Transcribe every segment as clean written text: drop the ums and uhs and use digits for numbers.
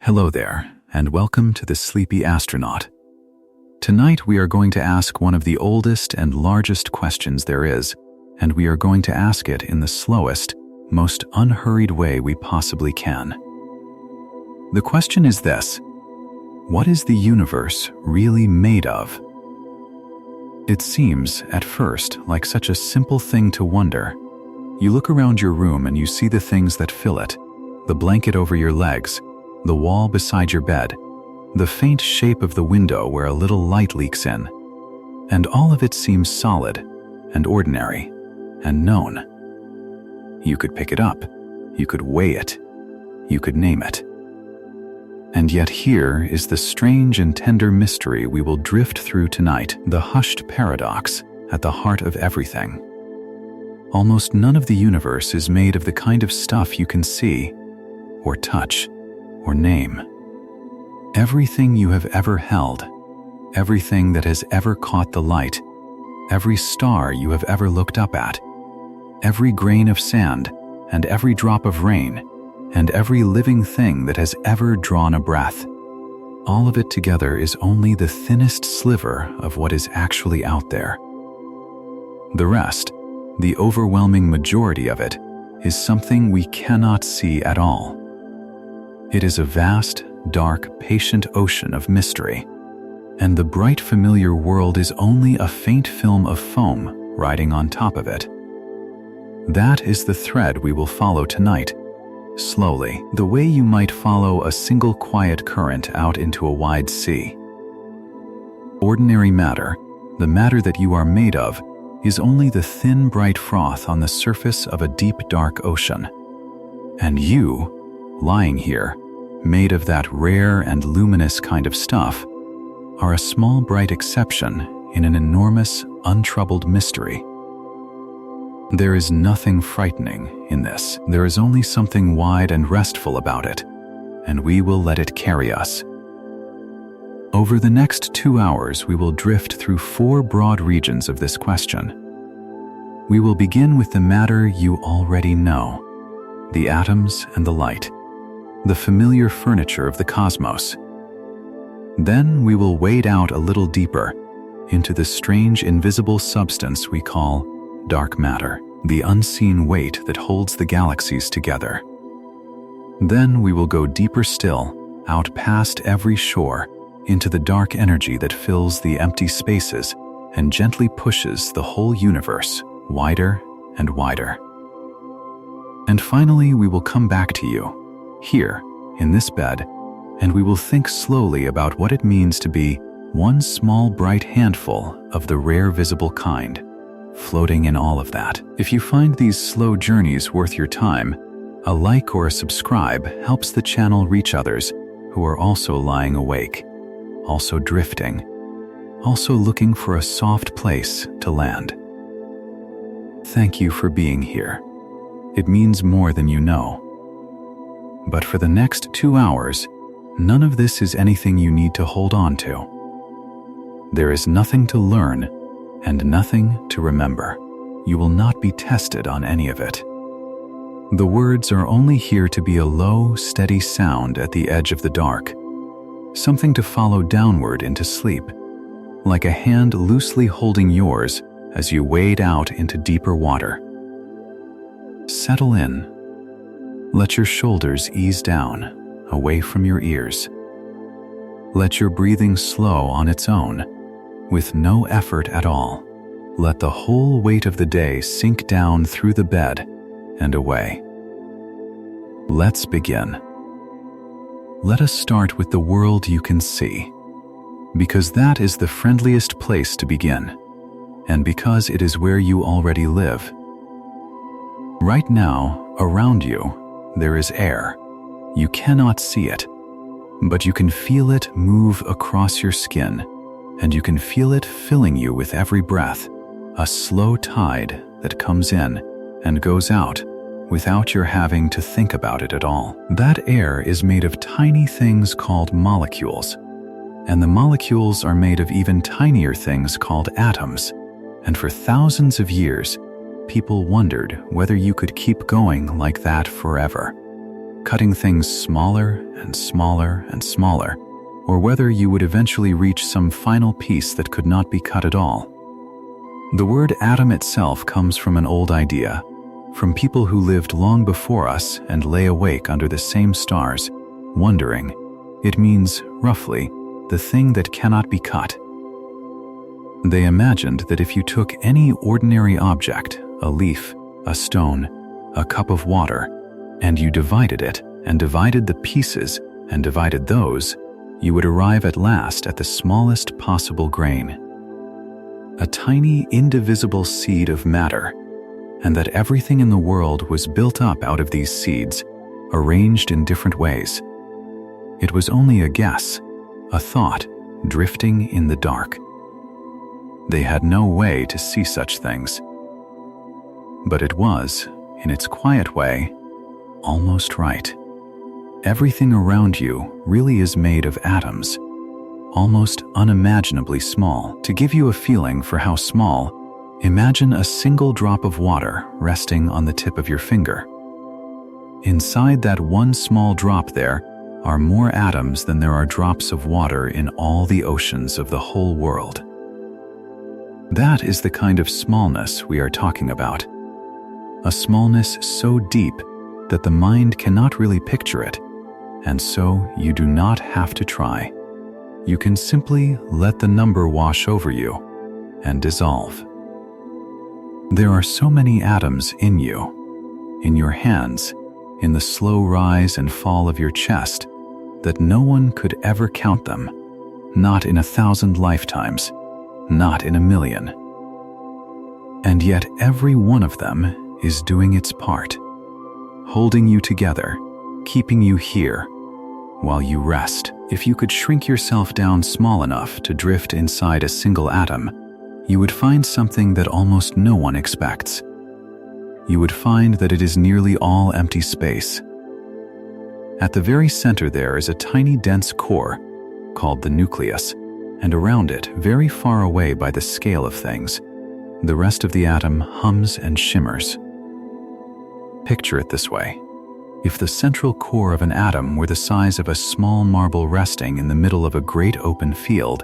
Hello there, and welcome to the Sleepy Astronaut. Tonight we are going to ask one of the oldest and largest questions there is, and we are going to ask it in the slowest, most unhurried way we possibly can. The question is this: what is the universe really made of? It seems, at first, like such a simple thing to wonder. You look around your room and you see the things that fill it: the blanket over your legs, the wall beside your bed, the faint shape of the window where a little light leaks in. And all of it seems solid and ordinary and known. You could pick it up, you could weigh it, you could name it. And yet here is the strange and tender mystery we will drift through tonight, the hushed paradox at the heart of everything. Almost none of the universe is made of the kind of stuff you can see, or touch, or name. Everything you have ever held, everything that has ever caught the light, every star you have ever looked up at, every grain of sand and every drop of rain, and every living thing that has ever drawn a breath, all of it together is only the thinnest sliver of what is actually out there. The rest, the overwhelming majority of it, is something we cannot see at all. It is a vast, dark, patient ocean of mystery, and the bright familiar world is only a faint film of foam riding on top of it. That is the thread we will follow tonight, slowly, the way you might follow a single quiet current out into a wide sea. Ordinary matter, the matter that you are made of, is only the thin, bright froth on the surface of a deep, dark ocean. And you, lying here, made of that rare and luminous kind of stuff, are a small bright exception in an enormous, untroubled mystery. There is nothing frightening in this. There is only something wide and restful about it, and we will let it carry us. Over the next 2 hours, we will drift through 4 broad regions of this question. We will begin with the matter you already know: the atoms and the light, the familiar furniture of the cosmos. Then we will wade out a little deeper into the strange invisible substance we call dark matter, the unseen weight that holds the galaxies together. Then we will go deeper still, out past every shore, into the dark energy that fills the empty spaces and gently pushes the whole universe wider and wider. And finally, we will come back to you, here, in this bed, and we will think slowly about what it means to be one small bright handful of the rare visible kind, floating in all of that. If you find these slow journeys worth your time, a like or a subscribe helps the channel reach others who are also lying awake, also drifting, also looking for a soft place to land. Thank you for being here. It means more than you know. But for the next 2 hours, none of this is anything you need to hold on to. There is nothing to learn and nothing to remember. You will not be tested on any of it. The words are only here to be a low, steady sound at the edge of the dark, something to follow downward into sleep, like a hand loosely holding yours as you wade out into deeper water. Settle in. Let your shoulders ease down, away from your ears. Let your breathing slow on its own, with no effort at all. Let the whole weight of the day sink down through the bed and away. Let's begin. Let us start with the world you can see, because that is the friendliest place to begin, and because it is where you already live. Right now, around you, there is air. You cannot see it, but you can feel it move across your skin, and you can feel it filling you with every breath, a slow tide that comes in and goes out without your having to think about it at all. That air is made of tiny things called molecules, and the molecules are made of even tinier things called atoms. And for thousands of years, people wondered whether you could keep going like that forever. cutting things smaller and smaller and smaller, or whether you would eventually reach some final piece that could not be cut at all. The word atom itself comes from an old idea, from people who lived long before us and lay awake under the same stars, wondering. It means, roughly, the thing that cannot be cut. They imagined that if you took any ordinary object, a leaf, a stone, a cup of water, and you divided it, and divided the pieces, and divided those, you would arrive at last at the smallest possible grain. A tiny, indivisible seed of matter, and that everything in the world was built up out of these seeds, arranged in different ways. It was only a guess, a thought, drifting in the dark. They had no way to see such things. But it was, in its quiet way, almost right. Everything around you really is made of atoms, almost unimaginably small. To give you a feeling for how small, imagine a single drop of water resting on the tip of your finger. Inside that one small drop there are more atoms than there are drops of water in all the oceans of the whole world. That is the kind of smallness we are talking about. A smallness so deep that the mind cannot really picture it, and so you do not have to try. You can simply let the number wash over you and dissolve. There are so many atoms in you, in your hands, in the slow rise and fall of your chest, that no one could ever count them, not in 1,000 lifetimes, not in 1,000,000. And yet every one of them is doing its part, holding you together, keeping you here, while you rest. If you could shrink yourself down small enough to drift inside a single atom, you would find something that almost no one expects. You would find that it is nearly all empty space. At the very center there is a tiny dense core, called the nucleus, and around it, very far away by the scale of things, the rest of the atom hums and shimmers. Picture it this way. If the central core of an atom were the size of a small marble resting in the middle of a great open field,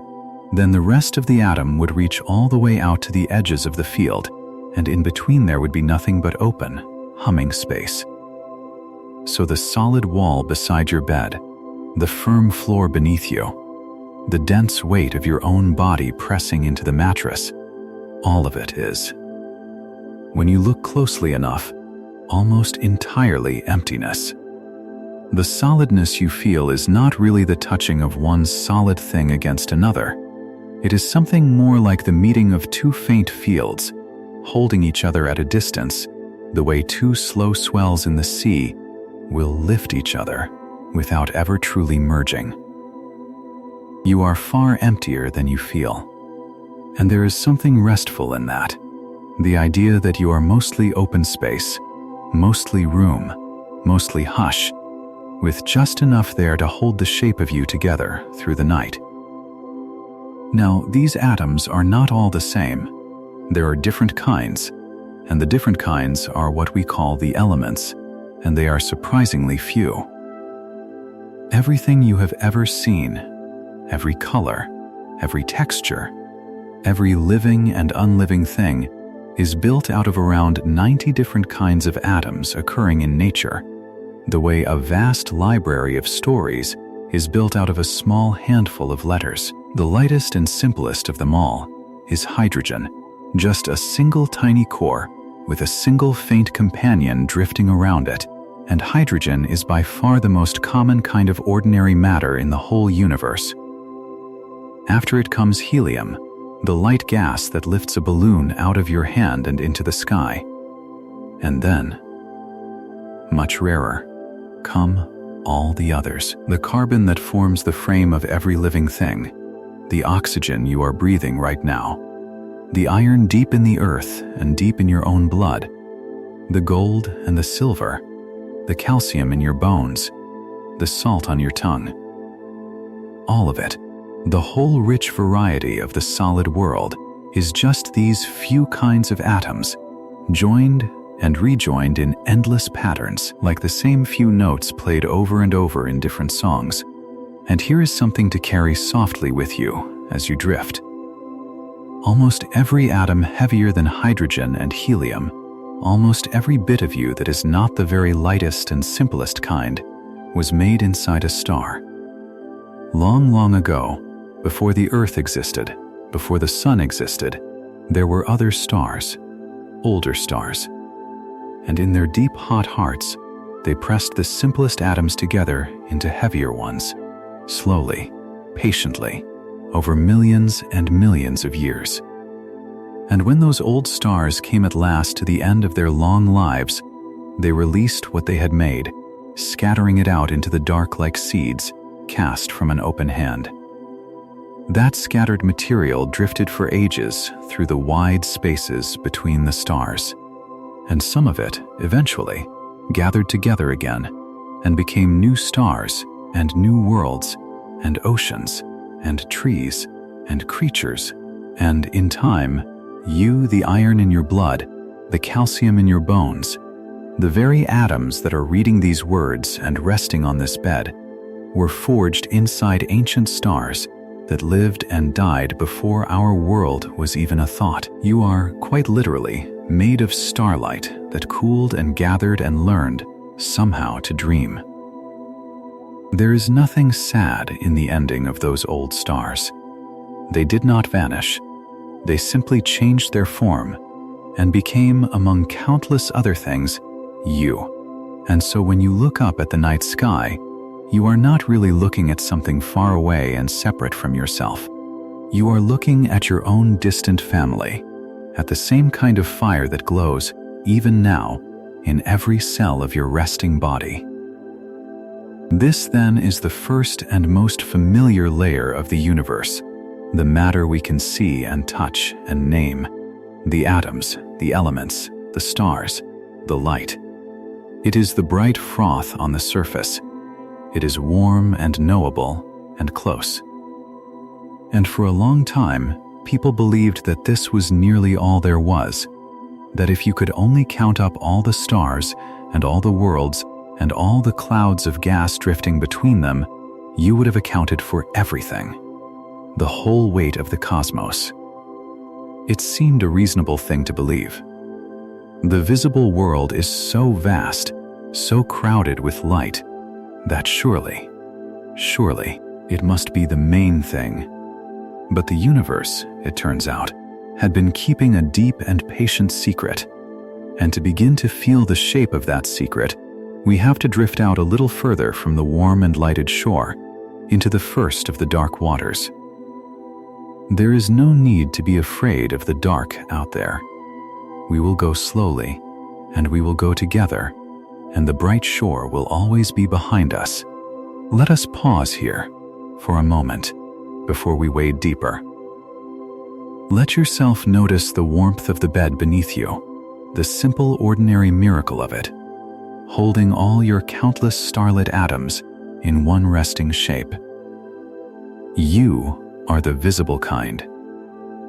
then the rest of the atom would reach all the way out to the edges of the field, and in between there would be nothing but open, humming space. So the solid wall beside your bed, the firm floor beneath you, the dense weight of your own body pressing into the mattress, all of it is, when you look closely enough, almost entirely emptiness. The solidness you feel is not really the touching of one solid thing against another. It is something more like the meeting of two faint fields, holding each other at a distance, the way two slow swells in the sea will lift each other without ever truly merging. You are far emptier than you feel. And there is something restful in that, the idea that you are mostly open space, mostly room, mostly hush, with just enough there to hold the shape of you together through the night. Now, these atoms are not all the same. There are different kinds, and the different kinds are what we call the elements, and they are surprisingly few. Everything you have ever seen, every color, every texture, every living and unliving thing is built out of around 90 different kinds of atoms occurring in nature, the way a vast library of stories is built out of a small handful of letters. The lightest and simplest of them all is hydrogen, just a single tiny core with a single faint companion drifting around it, and hydrogen is by far the most common kind of ordinary matter in the whole universe. After it comes helium, the light gas that lifts a balloon out of your hand and into the sky. And then, much rarer, come all the others. The carbon that forms the frame of every living thing, the oxygen you are breathing right now, the iron deep in the earth and deep in your own blood, the gold and the silver, the calcium in your bones, the salt on your tongue. All of it, the whole rich variety of the solid world, is just these few kinds of atoms, joined and rejoined in endless patterns, like the same few notes played over and over in different songs. And here is something to carry softly with you as you drift. Almost every atom heavier than hydrogen and helium, almost every bit of you that is not the very lightest and simplest kind, was made inside a star. Long, long ago, before the Earth existed, before the Sun existed, there were other stars, older stars. And in their deep, hot hearts, they pressed the simplest atoms together into heavier ones, slowly, patiently, over millions and millions of years. And when those old stars came at last to the end of their long lives, they released what they had made, scattering it out into the dark like seeds cast from an open hand. That scattered material drifted for ages through the wide spaces between the stars, and some of it, eventually, gathered together again and became new stars and new worlds and oceans and trees and creatures, and in time, you, the iron in your blood, the calcium in your bones, the very atoms that are reading these words and resting on this bed, were forged inside ancient stars that lived and died before our world was even a thought. You are, quite literally, made of starlight that cooled and gathered and learned, somehow, to dream. There is nothing sad in the ending of those old stars. They did not vanish. They simply changed their form and became, among countless other things, you. And so when you look up at the night sky, you are not really looking at something far away and separate from yourself. You are looking at your own distant family, at the same kind of fire that glows, even now, in every cell of your resting body. This, then, is the first and most familiar layer of the universe, the matter we can see and touch and name, the atoms, the elements, the stars, the light. It is the bright froth on the surface. It is warm and knowable and close. And for a long time, people believed that this was nearly all there was, that if you could only count up all the stars and all the worlds and all the clouds of gas drifting between them, you would have accounted for everything, the whole weight of the cosmos. It seemed a reasonable thing to believe. The visible world is so vast, so crowded with light, that surely, it must be the main thing. But the universe, it turns out, had been keeping a deep and patient secret. And to begin to feel the shape of that secret, we have to drift out a little further from the warm and lighted shore, into the first of the dark waters. There is no need to be afraid of the dark out there. We will go slowly, and we will go together, and the bright shore will always be behind us. Let us pause here for a moment before we wade deeper. Let yourself notice the warmth of the bed beneath you, the simple, ordinary miracle of it, holding all your countless starlit atoms in one resting shape. You are the visible kind.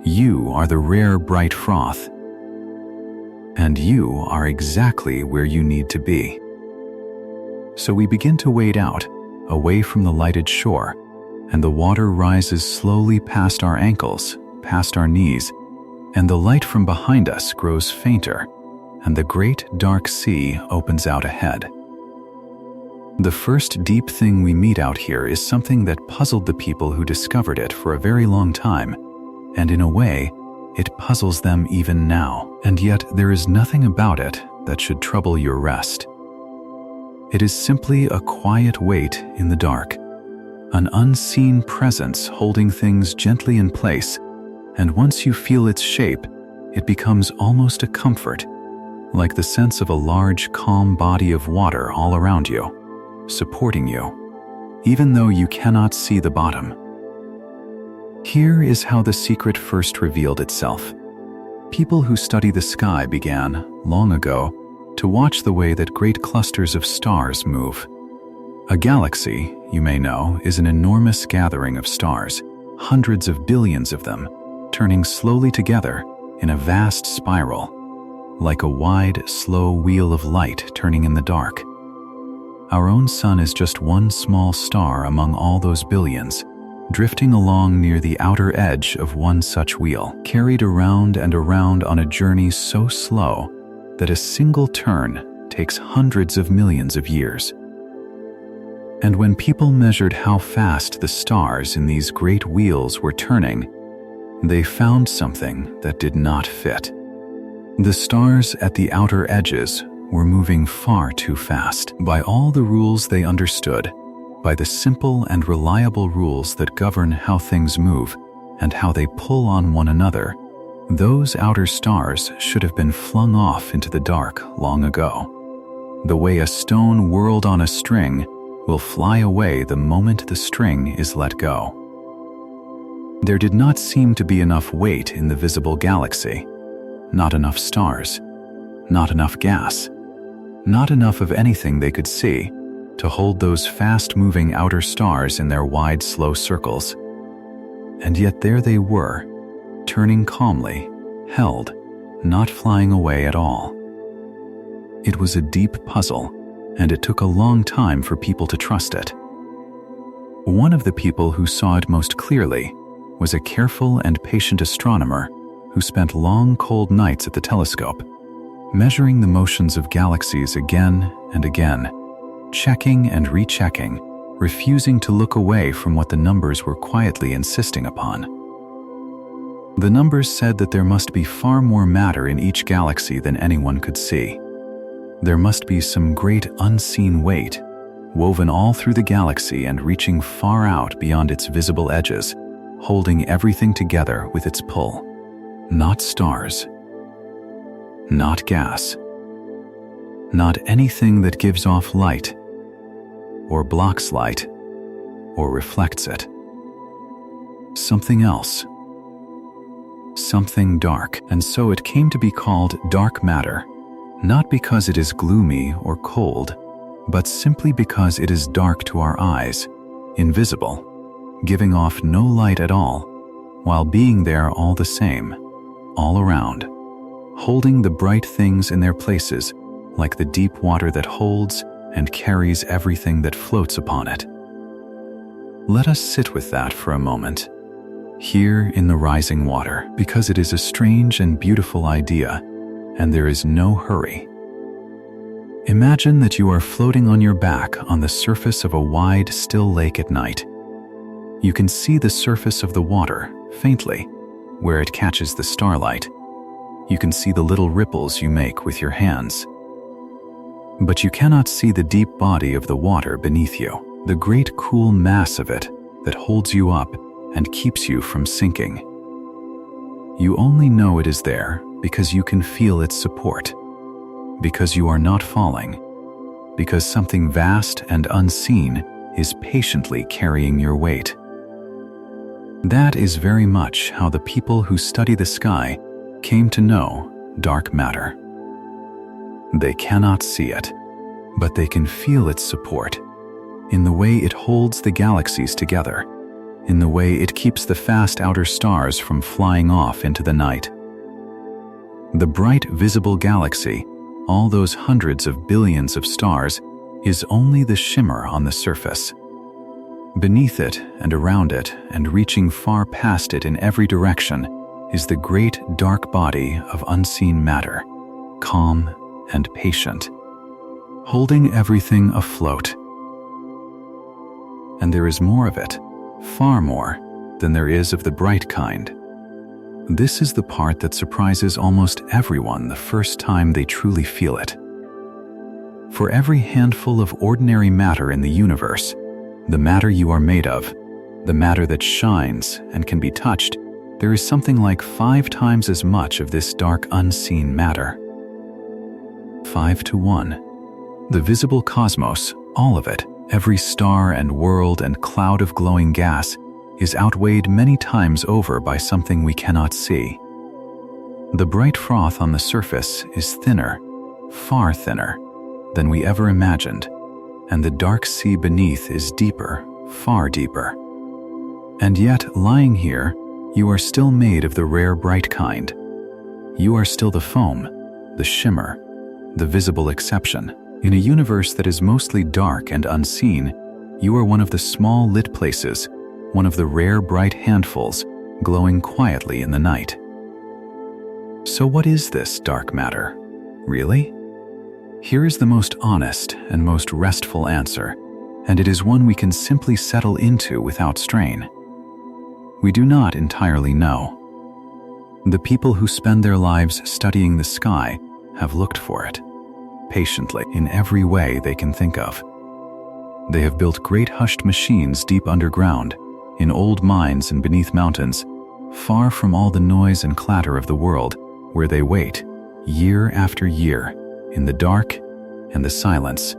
You are the rare, bright froth. And you are exactly where you need to be. So we begin to wade out, away from the lighted shore, and the water rises slowly past our ankles, past our knees, and the light from behind us grows fainter, and the great dark sea opens out ahead. The first deep thing we meet out here is something that puzzled the people who discovered it for a very long time, and in a way, it puzzles them even now, and yet there is nothing about it that should trouble your rest. It is simply a quiet weight in the dark, an unseen presence holding things gently in place, and once you feel its shape, it becomes almost a comfort, like the sense of a large, calm body of water all around you, supporting you, even though you cannot see the bottom. Here is how the secret first revealed itself. People who study the sky began, long ago, to watch the way that great clusters of stars move. A galaxy, you may know, is an enormous gathering of stars, hundreds of billions of them, turning slowly together in a vast spiral. like a wide, slow wheel of light turning in the dark. Our own sun is just one small star among all those billions, drifting along near the outer edge of one such wheel, carried around and around on a journey so slow that a single turn takes hundreds of millions of years. And when people measured how fast the stars in these great wheels were turning, they found something that did not fit. The stars at the outer edges were moving far too fast. By all the rules they understood, by the simple and reliable rules that govern how things move and how they pull on one another, those outer stars should have been flung off into the dark long ago. The way a stone whirled on a string will fly away the moment the string is let go. There did not seem to be enough weight in the visible galaxy, not enough stars, not enough gas, not enough of anything they could see to hold those fast-moving outer stars in their wide, slow circles. And yet there they were, turning calmly, held, not flying away at all. It was a deep puzzle, and it took a long time for people to trust it. One of the people who saw it most clearly was a careful and patient astronomer who spent long, cold nights at the telescope, measuring the motions of galaxies again and again, checking and rechecking, refusing to look away from what the numbers were quietly insisting upon. The numbers said that there must be far more matter in each galaxy than anyone could see. There must be some great unseen weight, woven all through the galaxy and reaching far out beyond its visible edges, holding everything together with its pull. Not stars, not gas, not anything that gives off light, or blocks light, or reflects it. Something else. Something dark, and so it came to be called dark matter, not because it is gloomy or cold, but simply because it is dark to our eyes, invisible, giving off no light at all, while being there all the same, all around, holding the bright things in their places like the deep water that holds and carries everything that floats upon it. Let us sit with that for a moment, here in the rising water, because it is a strange and beautiful idea, and there is no hurry. Imagine that you are floating on your back on the surface of a wide, still lake at night. You can see the surface of the water, faintly, where it catches the starlight. You can see the little ripples you make with your hands. But you cannot see the deep body of the water beneath you, the great cool mass of it that holds you up and keeps you from sinking. You only know it is there because you can feel its support, because you are not falling, because something vast and unseen is patiently carrying your weight. That is very much how the people who study the sky came to know dark matter. They cannot see it, but they can feel its support in the way it holds the galaxies together, in the way it keeps the fast outer stars from flying off into the night. The bright visible galaxy, all those hundreds of billions of stars, is only the shimmer on the surface. Beneath it and around it and reaching far past it in every direction is the great dark body of unseen matter, calm and patient, holding everything afloat. And there is more of it, far more than there is of the bright kind. This is the part that surprises almost everyone the first time they truly feel it. For every handful of ordinary matter in the universe, the matter you are made of, the matter that shines and can be touched, there is something like 5 times as much of this dark unseen matter. 5 to 1. The visible cosmos, all of it, every star and world and cloud of glowing gas, is outweighed many times over by something we cannot see. The bright froth on the surface is thinner, far thinner, than we ever imagined, and the dark sea beneath is deeper, far deeper. And yet, lying here, you are still made of the rare bright kind. You are still the foam, the shimmer, the visible exception. In a universe that is mostly dark and unseen, you are one of the small lit places, one of the rare bright handfuls glowing quietly in the night. So what is this dark matter, really? Here is the most honest and most restful answer, and it is one we can simply settle into without strain. We do not entirely know. The people who spend their lives studying the sky have looked for it, patiently, in every way they can think of. They have built great hushed machines deep underground, in old mines and beneath mountains, far from all the noise and clatter of the world, where they wait, year after year, in the dark and the silence,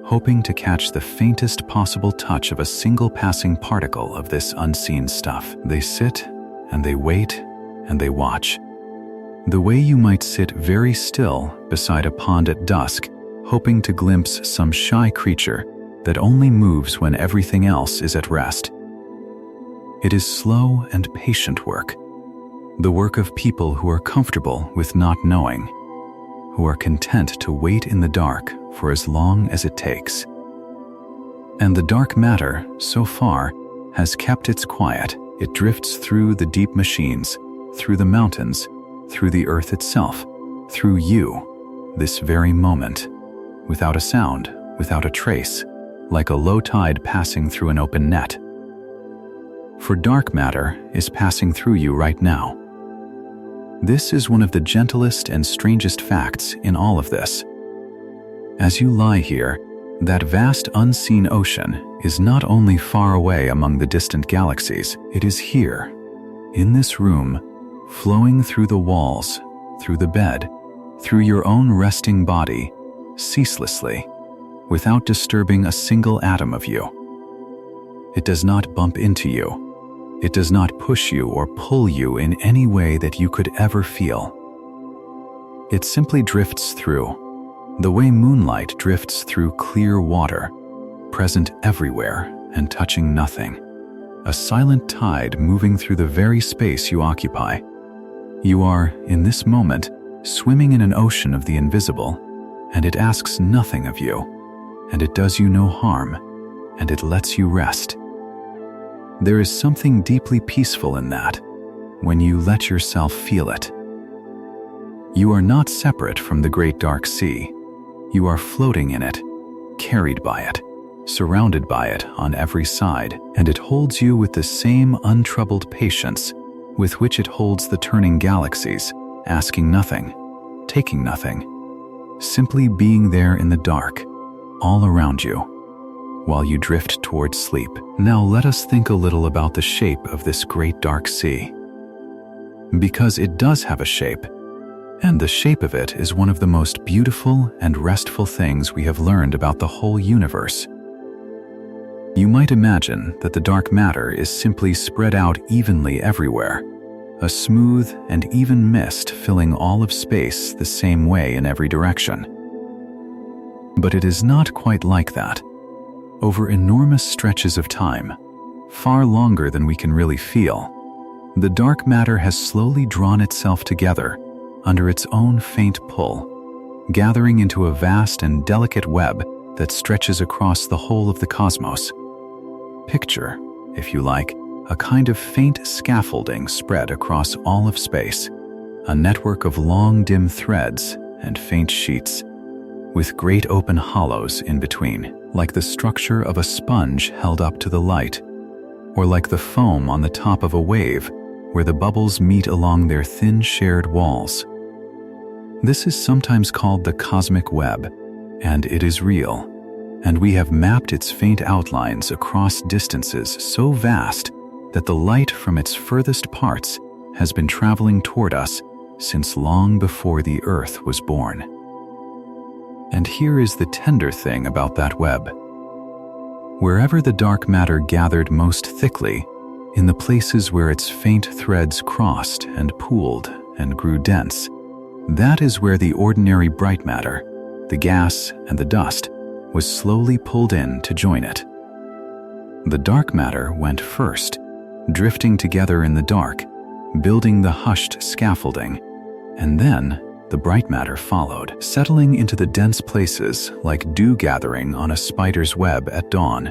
hoping to catch the faintest possible touch of a single passing particle of this unseen stuff. They sit and they wait and they watch. The way you might sit very still beside a pond at dusk, hoping to glimpse some shy creature that only moves when everything else is at rest. It is slow and patient work, the work of people who are comfortable with not knowing, who are content to wait in the dark for as long as it takes. And the dark matter, so far, has kept its quiet. It drifts through the deep machines, through the mountains, through the earth itself, through you, this very moment, without a sound, without a trace, like a low tide passing through an open net. For dark matter is passing through you right now. This is one of the gentlest and strangest facts in all of this. As you lie here, that vast unseen ocean is not only far away among the distant galaxies, it is here, in this room, flowing through the walls, through the bed, through your own resting body, ceaselessly, without disturbing a single atom of you. It does not bump into you. It does not push you or pull you in any way that you could ever feel. It simply drifts through, the way moonlight drifts through clear water, present everywhere and touching nothing. A silent tide moving through the very space you occupy. You are, in this moment, swimming in an ocean of the invisible, and it asks nothing of you, and it does you no harm, and it lets you rest. There is something deeply peaceful in that, when you let yourself feel it. You are not separate from the great dark sea. You are floating in it, carried by it, surrounded by it on every side, and it holds you with the same untroubled patience with which it holds the turning galaxies, asking nothing, taking nothing, simply being there in the dark, all around you, while you drift towards sleep. Now let us think a little about the shape of this great dark sea. Because it does have a shape, and the shape of it is one of the most beautiful and restful things we have learned about the whole universe. You might imagine that the dark matter is simply spread out evenly everywhere, a smooth and even mist filling all of space the same way in every direction. But it is not quite like that. Over enormous stretches of time, far longer than we can really feel, the dark matter has slowly drawn itself together under its own faint pull, gathering into a vast and delicate web that stretches across the whole of the cosmos. Picture, if you like, a kind of faint scaffolding spread across all of space, a network of long dim threads and faint sheets, with great open hollows in between, like the structure of a sponge held up to the light, or like the foam on the top of a wave where the bubbles meet along their thin shared walls. This is sometimes called the cosmic web, and it is real, and we have mapped its faint outlines across distances so vast that the light from its furthest parts has been traveling toward us since long before the Earth was born. And here is the tender thing about that web. Wherever the dark matter gathered most thickly, in the places where its faint threads crossed and pooled and grew dense, that is where the ordinary bright matter, the gas and the dust, was slowly pulled in to join it. The dark matter went first, drifting together in the dark, building the hushed scaffolding, and then, The bright matter followed, settling into the dense places like dew gathering on a spider's web at dawn.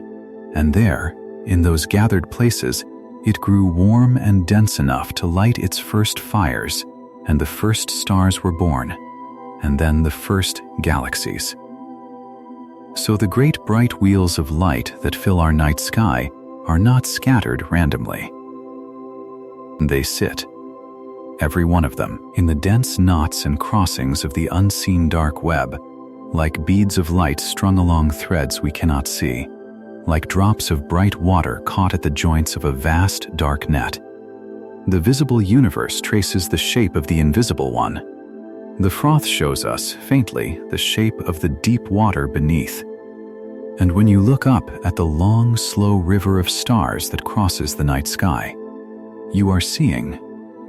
And there, in those gathered places, it grew warm and dense enough to light its first fires, and the first stars were born, and then the first galaxies. So the great bright wheels of light that fill our night sky are not scattered randomly. They sit, every one of them, in the dense knots and crossings of the unseen dark web, like beads of light strung along threads we cannot see, like drops of bright water caught at the joints of a vast dark net. The visible universe traces the shape of the invisible one. The froth shows us, faintly, the shape of the deep water beneath. And when you look up at the long, slow river of stars that crosses the night sky, you are seeing,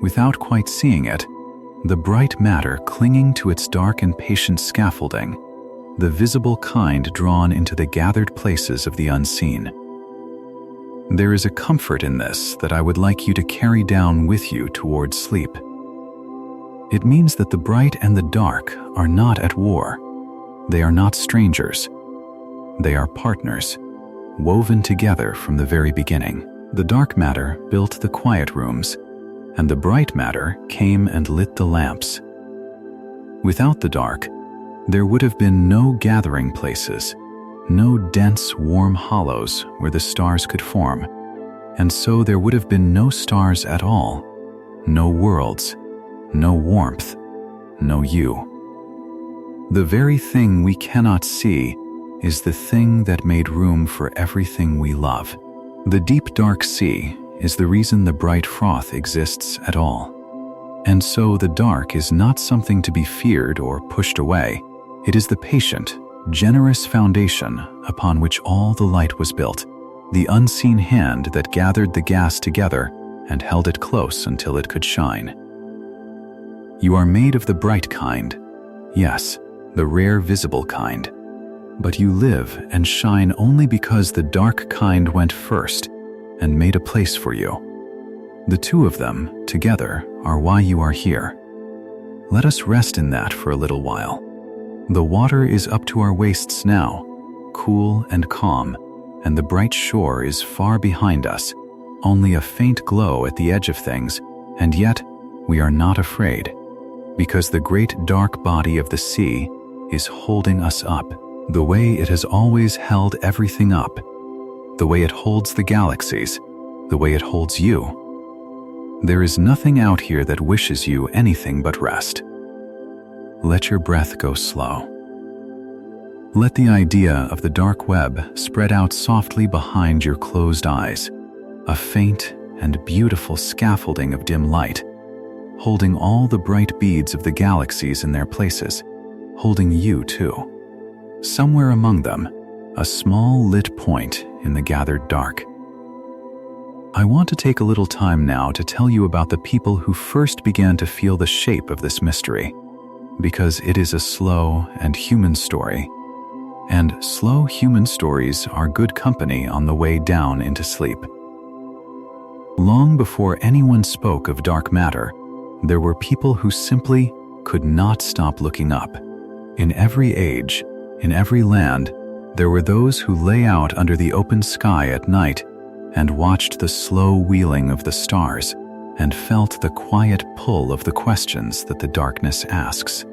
without quite seeing it, the bright matter clinging to its dark and patient scaffolding, the visible kind drawn into the gathered places of the unseen. There is a comfort in this that I would like you to carry down with you towards sleep. It means that the bright and the dark are not at war. They are not strangers. They are partners, woven together from the very beginning. The dark matter built the quiet rooms, and the bright matter came and lit the lamps. Without the dark, there would have been no gathering places, no dense, warm hollows where the stars could form, and so there would have been no stars at all, no worlds, no warmth, no you. The very thing we cannot see is the thing that made room for everything we love. The deep dark sea is the reason the bright froth exists at all. And so the dark is not something to be feared or pushed away. It is the patient, generous foundation upon which all the light was built, the unseen hand that gathered the gas together and held it close until it could shine. You are made of the bright kind, yes, the rare visible kind, but you live and shine only because the dark kind went first and made a place for you. The two of them, together, are why you are here. Let us rest in that for a little while. The water is up to our waists now, cool and calm, and the bright shore is far behind us, only a faint glow at the edge of things, and yet we are not afraid, because the great dark body of the sea is holding us up, the way it has always held everything up, the way it holds the galaxies, the way it holds you. There is nothing out here that wishes you anything but rest. Let your breath go slow. Let the idea of the dark web spread out softly behind your closed eyes, a faint and beautiful scaffolding of dim light, holding all the bright beads of the galaxies in their places, holding you too. Somewhere among them, a small lit point in the gathered dark. I want to take a little time now to tell you about the people who first began to feel the shape of this mystery, because it is a slow and human story, and slow human stories are good company on the way down into sleep. Long before anyone spoke of dark matter, there were people who simply could not stop looking up. In every age, in every land, there were those who lay out under the open sky at night and watched the slow wheeling of the stars and felt the quiet pull of the questions that the darkness asks.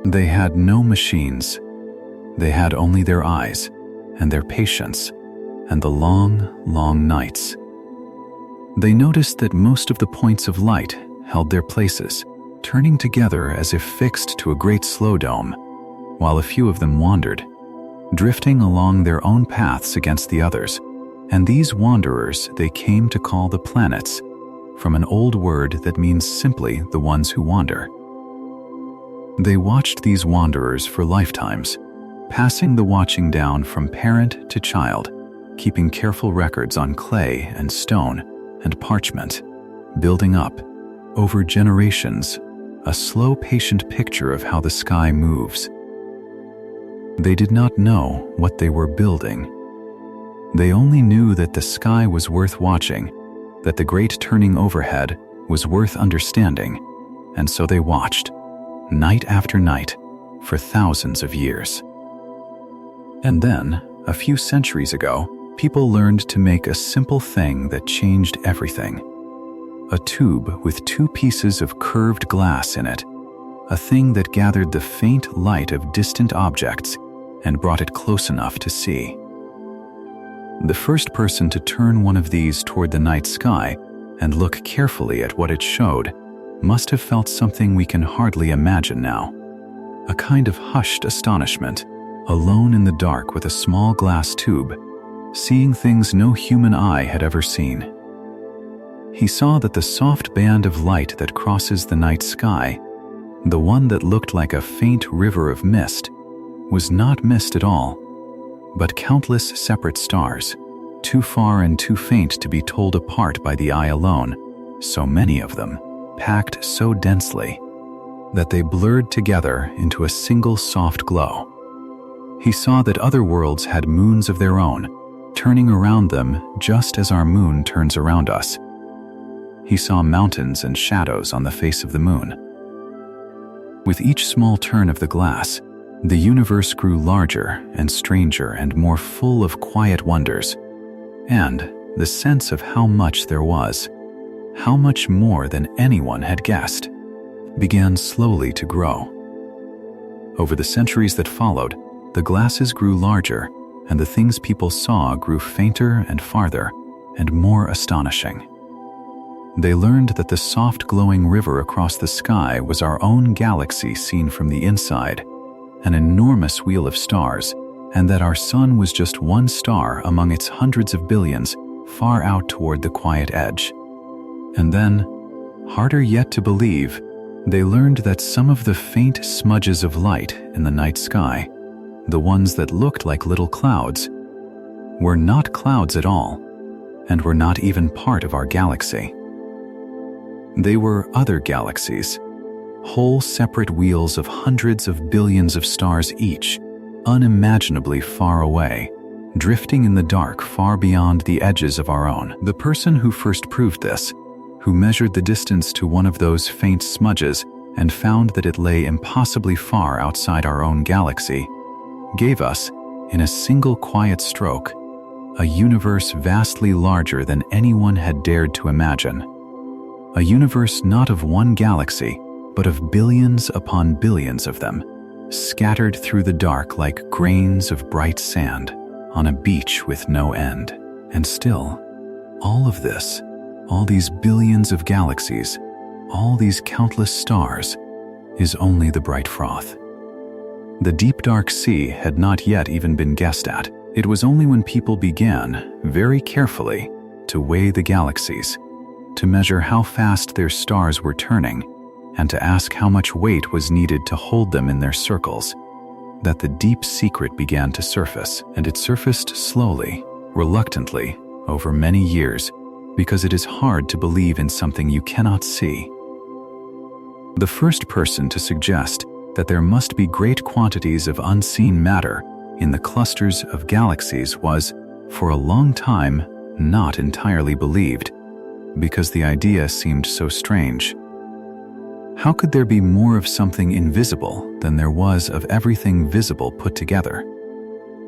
They had no machines. They had only their eyes and their patience and the long, long nights. They noticed that most of the points of light held their places, turning together as if fixed to a great slow dome, while a few of them wandered, drifting along their own paths against the others, and these wanderers they came to call the planets, from an old word that means simply the ones who wander. They watched these wanderers for lifetimes, passing the watching down from parent to child, keeping careful records on clay and stone and parchment, building up, over generations, a slow, patient picture of how the sky moves. They did not know what they were building. They only knew that the sky was worth watching, that the great turning overhead was worth understanding, and so they watched, night after night, for thousands of years. And then, a few centuries ago, people learned to make a simple thing that changed everything. A tube with two pieces of curved glass in it, a thing that gathered the faint light of distant objects and brought it close enough to see. The first person to turn one of these toward the night sky and look carefully at what it showed must have felt something we can hardly imagine now. A kind of hushed astonishment, alone in the dark with a small glass tube, seeing things no human eye had ever seen. He saw that the soft band of light that crosses the night sky, the one that looked like a faint river of mist, was not mist at all, but countless separate stars, too far and too faint to be told apart by the eye alone, so many of them, packed so densely, that they blurred together into a single soft glow. He saw that other worlds had moons of their own, turning around them just as our moon turns around us. He saw mountains and shadows on the face of the moon. With each small turn of the glass, the universe grew larger and stranger and more full of quiet wonders, and the sense of how much there was, how much more than anyone had guessed, began slowly to grow. Over the centuries that followed, the glasses grew larger, and the things people saw grew fainter and farther, and more astonishing. They learned that the soft glowing river across the sky was our own galaxy seen from the inside, an enormous wheel of stars, and that our sun was just one star among its hundreds of billions, far out toward the quiet edge. And then, harder yet to believe, they learned that some of the faint smudges of light in the night sky, the ones that looked like little clouds, were not clouds at all, and were not even part of our galaxy. They were other galaxies, whole separate wheels of hundreds of billions of stars each, unimaginably far away, drifting in the dark far beyond the edges of our own. The person who first proved this, who measured the distance to one of those faint smudges and found that it lay impossibly far outside our own galaxy, gave us, in a single quiet stroke, a universe vastly larger than anyone had dared to imagine. A universe not of one galaxy, but of billions upon billions of them, scattered through the dark like grains of bright sand on a beach with no end. And still, all of this, all these billions of galaxies, all these countless stars, is only the bright froth. The deep dark sea had not yet even been guessed at. It was only when people began, very carefully, to weigh the galaxies, to measure how fast their stars were turning, and to ask how much weight was needed to hold them in their circles, that the deep secret began to surface. And it surfaced slowly, reluctantly, over many years, because it is hard to believe in something you cannot see. The first person to suggest that there must be great quantities of unseen matter in the clusters of galaxies was, for a long time, not entirely believed, because the idea seemed so strange. How could there be more of something invisible than there was of everything visible put together?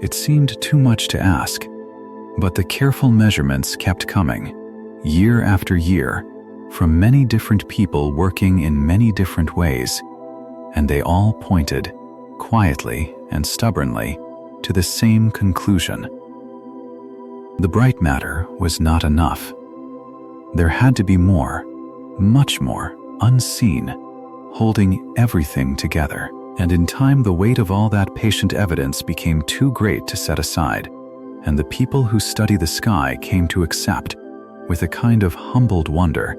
It seemed too much to ask, but the careful measurements kept coming, year after year, from many different people working in many different ways, and they all pointed, quietly and stubbornly, to the same conclusion. The bright matter was not enough. There had to be more, much more, unseen, holding everything together. And in time the weight of all that patient evidence became too great to set aside, and the people who study the sky came to accept, with a kind of humbled wonder,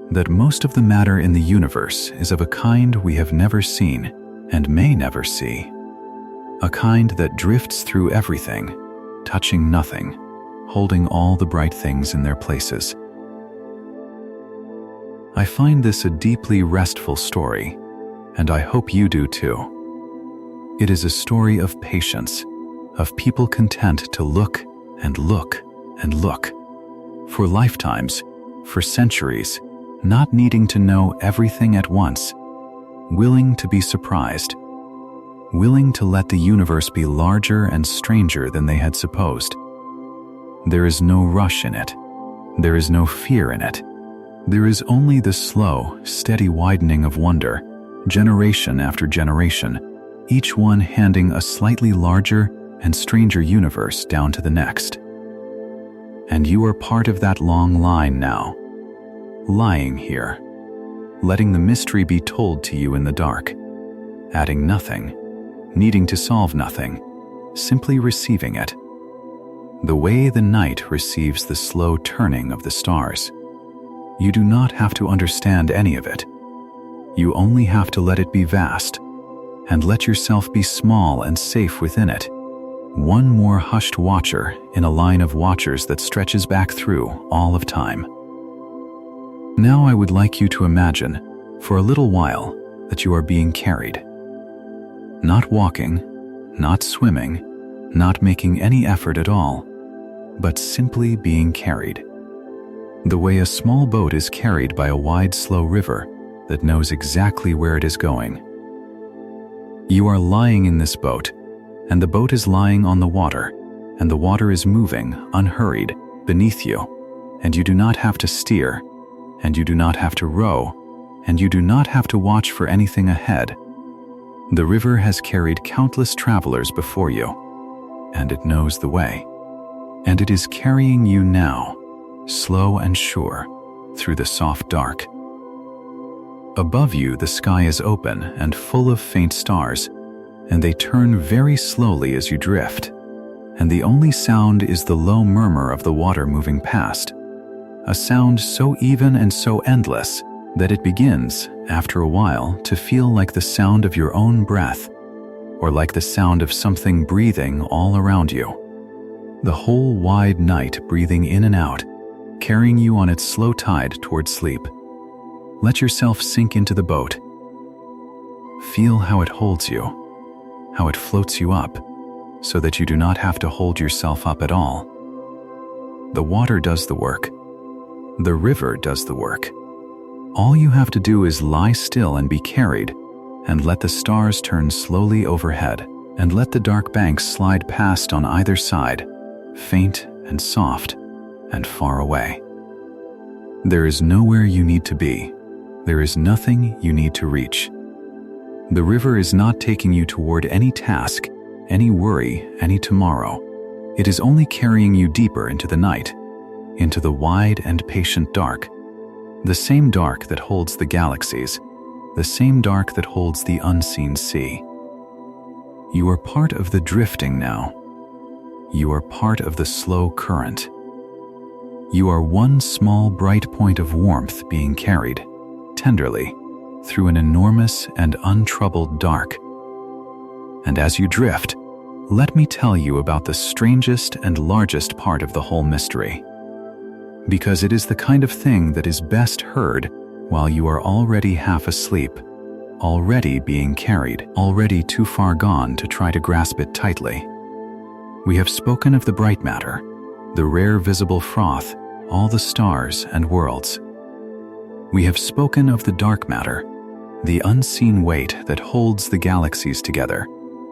that most of the matter in the universe is of a kind we have never seen and may never see, a kind that drifts through everything, touching nothing, holding all the bright things in their places. I find this a deeply restful story, and I hope you do too. It is a story of patience, of people content to look and look and look, for lifetimes, for centuries, not needing to know everything at once, willing to be surprised, willing to let the universe be larger and stranger than they had supposed. There is no rush in it. There is no fear in it. There is only the slow, steady widening of wonder, generation after generation, each one handing a slightly larger and stranger universe down to the next. And you are part of that long line now, lying here, letting the mystery be told to you in the dark, adding nothing, needing to solve nothing, simply receiving it. The way the night receives the slow turning of the stars. You do not have to understand any of it. You only have to let it be vast, and let yourself be small and safe within it. One more hushed watcher in a line of watchers that stretches back through all of time. Now I would like you to imagine, for a little while, that you are being carried. Not walking, not swimming, not making any effort at all, but simply being carried. The way a small boat is carried by a wide, slow river that knows exactly where it is going. You are lying in this boat, and the boat is lying on the water, and the water is moving, unhurried, beneath you, and you do not have to steer, and you do not have to row, and you do not have to watch for anything ahead. The river has carried countless travelers before you, and it knows the way, and it is carrying you now, slow and sure, through the soft dark. Above you, the sky is open and full of faint stars, and they turn very slowly as you drift, and the only sound is the low murmur of the water moving past, a sound so even and so endless that it begins, after a while, to feel like the sound of your own breath, or like the sound of something breathing all around you. The whole wide night breathing in and out, carrying you on its slow tide toward sleep. Let yourself sink into the boat. Feel how it holds you, how it floats you up, so that you do not have to hold yourself up at all. The water does the work. The river does the work. All you have to do is lie still and be carried, and let the stars turn slowly overhead, and let the dark banks slide past on either side, faint and soft and far away. There is nowhere you need to be. There is nothing you need to reach. The river is not taking you toward any task, any worry, any tomorrow. It is only carrying you deeper into the night, into the wide and patient dark, the same dark that holds the galaxies, the same dark that holds the unseen sea. You are part of the drifting now. You are part of the slow current. You are one small bright point of warmth being carried, tenderly, through an enormous and untroubled dark. And as you drift, let me tell you about the strangest and largest part of the whole mystery. Because it is the kind of thing that is best heard while you are already half asleep, already being carried, already too far gone to try to grasp it tightly. We have spoken of the bright matter, the rare visible froth, all the stars and worlds. We have spoken of the dark matter, the unseen weight that holds the galaxies together,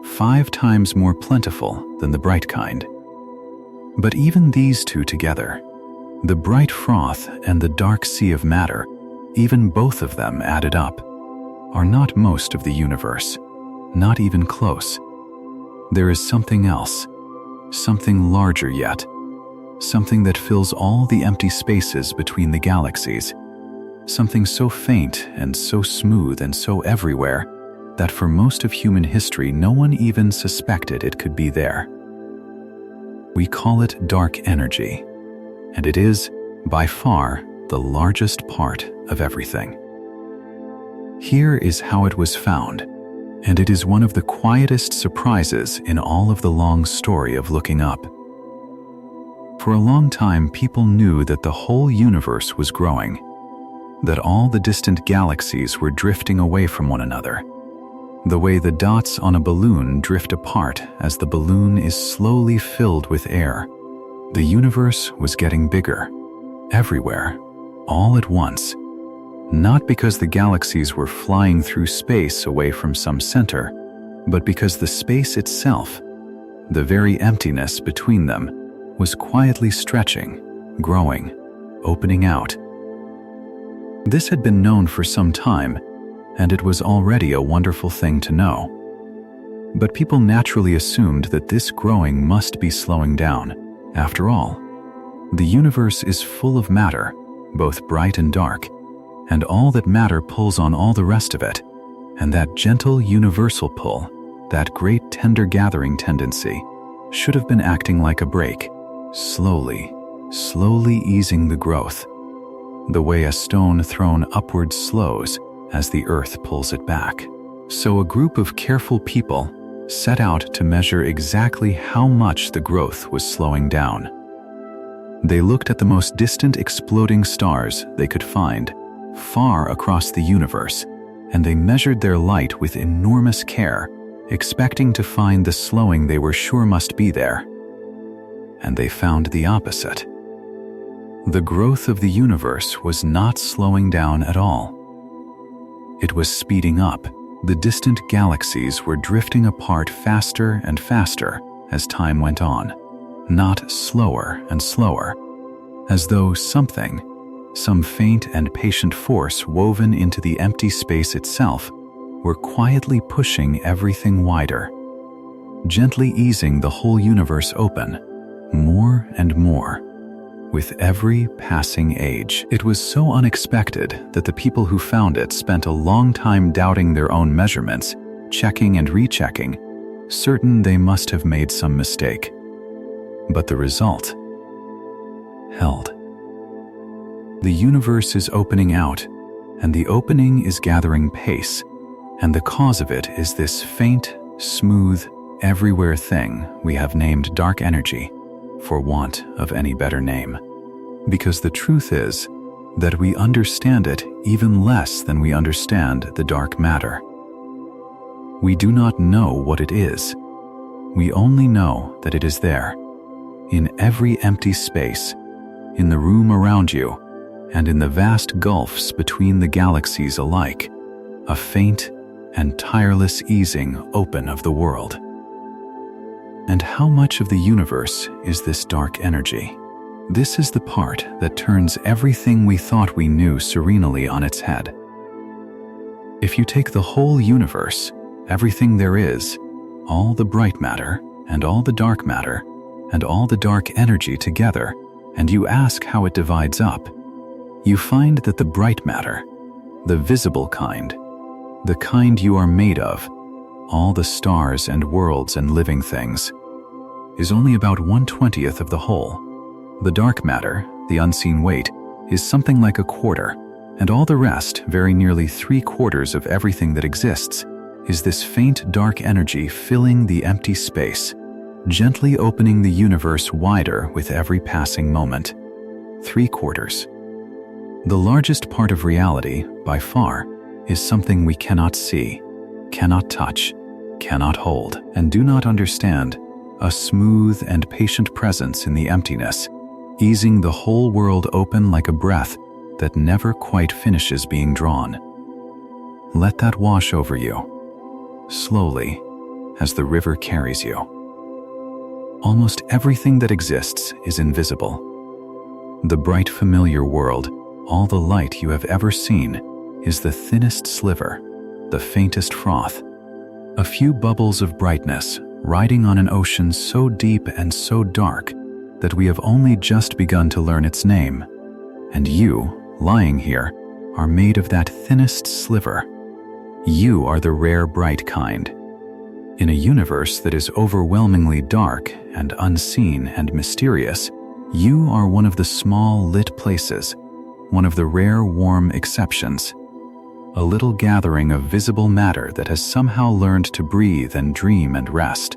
5 times more plentiful than the bright kind. But even these two together, the bright froth and the dark sea of matter, even both of them added up, are not most of the universe, not even close. There is something else, something larger yet, something that fills all the empty spaces between the galaxies, something so faint and so smooth and so everywhere that for most of human history no one even suspected it could be there. We call it dark energy, and it is, by far, the largest part of everything. Here is how it was found, and it is one of the quietest surprises in all of the long story of looking up. For a long time, people knew that the whole universe was growing, that all the distant galaxies were drifting away from one another, the way the dots on a balloon drift apart as the balloon is slowly filled with air. The universe was getting bigger, everywhere, all at once, not because the galaxies were flying through space away from some center, but because the space itself, the very emptiness between them, was quietly stretching, growing, opening out. This had been known for some time, and it was already a wonderful thing to know. But people naturally assumed that this growing must be slowing down. After all, the universe is full of matter, both bright and dark, and all that matter pulls on all the rest of it, and that gentle universal pull, that great tender gathering tendency, should have been acting like a brake, slowly easing the growth, the way a stone thrown upward slows as the earth pulls it back. So a group of careful people set out to measure exactly how much the growth was slowing down. They looked at the most distant exploding stars they could find, far across the universe, and they measured their light with enormous care, expecting to find the slowing they were sure must be there. And they found the opposite. The growth of the universe was not slowing down at all. It was speeding up. The distant galaxies were drifting apart faster and faster as time went on, not slower and slower, as though something, some faint and patient force woven into the empty space itself, were quietly pushing everything wider, gently easing the whole universe open, more and more, with every passing age. It was so unexpected that the people who found it spent a long time doubting their own measurements, checking and rechecking, certain they must have made some mistake. But the result held. The universe is opening out, and the opening is gathering pace, and the cause of it is this faint, smooth, everywhere thing we have named dark energy, for want of any better name. Because the truth is that we understand it even less than we understand the dark matter. We do not know what it is. We only know that it is there, in every empty space, in the room around you, and in the vast gulfs between the galaxies alike, a faint and tireless easing open of the world. And how much of the universe is this dark energy? This is the part that turns everything we thought we knew serenely on its head. If you take the whole universe, everything there is, all the bright matter and all the dark matter and all the dark energy together, and you ask how it divides up, you find that the bright matter, the visible kind, the kind you are made of, all the stars and worlds and living things, is only about 1/20th of the whole. The dark matter, the unseen weight, is something like 1/4, and all the rest, very nearly 3/4 of everything that exists, is this faint dark energy filling the empty space, gently opening the universe wider with every passing moment. 3/4. The largest part of reality, by far, is something we cannot see, cannot touch, cannot hold, and do not understand, a smooth and patient presence in the emptiness, easing the whole world open like a breath that never quite finishes being drawn. Let that wash over you, slowly, as the river carries you. Almost everything that exists is invisible. The bright familiar world, all the light you have ever seen, is the thinnest sliver, the faintest froth, a few bubbles of brightness riding on an ocean so deep and so dark that we have only just begun to learn its name, and you, lying here, are made of that thinnest sliver. You are the rare bright kind. In a universe that is overwhelmingly dark and unseen and mysterious, you are one of the small lit places, one of the rare warm exceptions, a little gathering of visible matter that has somehow learned to breathe and dream and rest.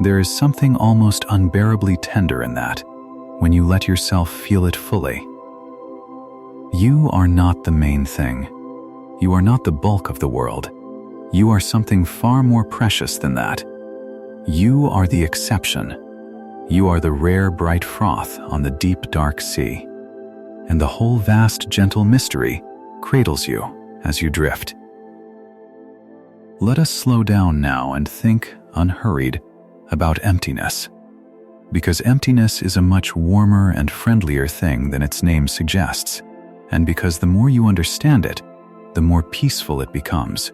There is something almost unbearably tender in that, when you let yourself feel it fully. You are not the main thing. You are not the bulk of the world. You are something far more precious than that. You are the exception. You are the rare bright froth on the deep dark sea. And the whole vast gentle mystery cradles you as you drift. Let us slow down now and think, unhurried, about emptiness. Because emptiness is a much warmer and friendlier thing than its name suggests, and because the more you understand it, the more peaceful it becomes.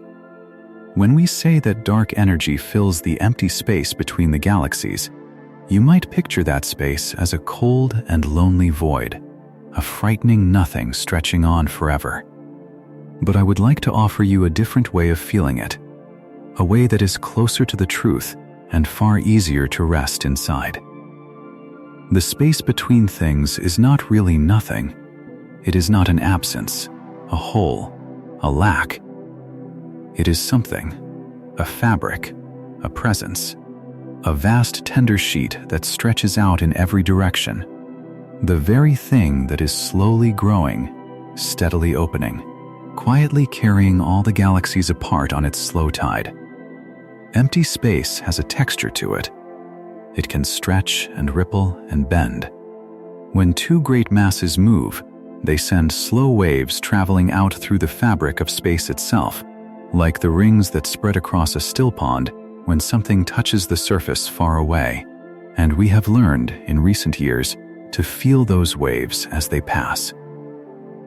When we say that dark energy fills the empty space between the galaxies, you might picture that space as a cold and lonely void, a frightening nothing stretching on forever. But I would like to offer you a different way of feeling it, a way that is closer to the truth and far easier to rest inside. The space between things is not really nothing. It is not an absence, a hole, a lack. It is something, a fabric, a presence, a vast tender sheet that stretches out in every direction, the very thing that is slowly growing, steadily opening, quietly carrying all the galaxies apart on its slow tide. Empty space has a texture to it. It can stretch and ripple and bend. When two great masses move, they send slow waves traveling out through the fabric of space itself, like the rings that spread across a still pond when something touches the surface far away. And we have learned, in recent years, to feel those waves as they pass,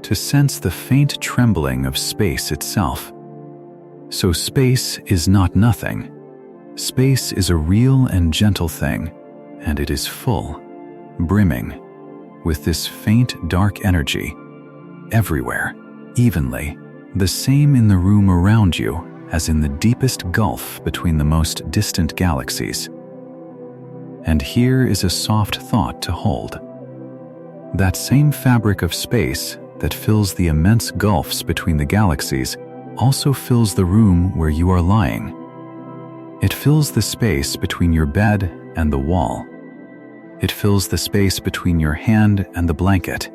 to sense the faint trembling of space itself. So space is not nothing. Space is a real and gentle thing, and it is full, brimming, with this faint dark energy, everywhere, evenly, the same in the room around you as in the deepest gulf between the most distant galaxies. And here is a soft thought to hold. That same fabric of space that fills the immense gulfs between the galaxies also fills the room where you are lying. It fills the space between your bed and the wall. It fills the space between your hand and the blanket.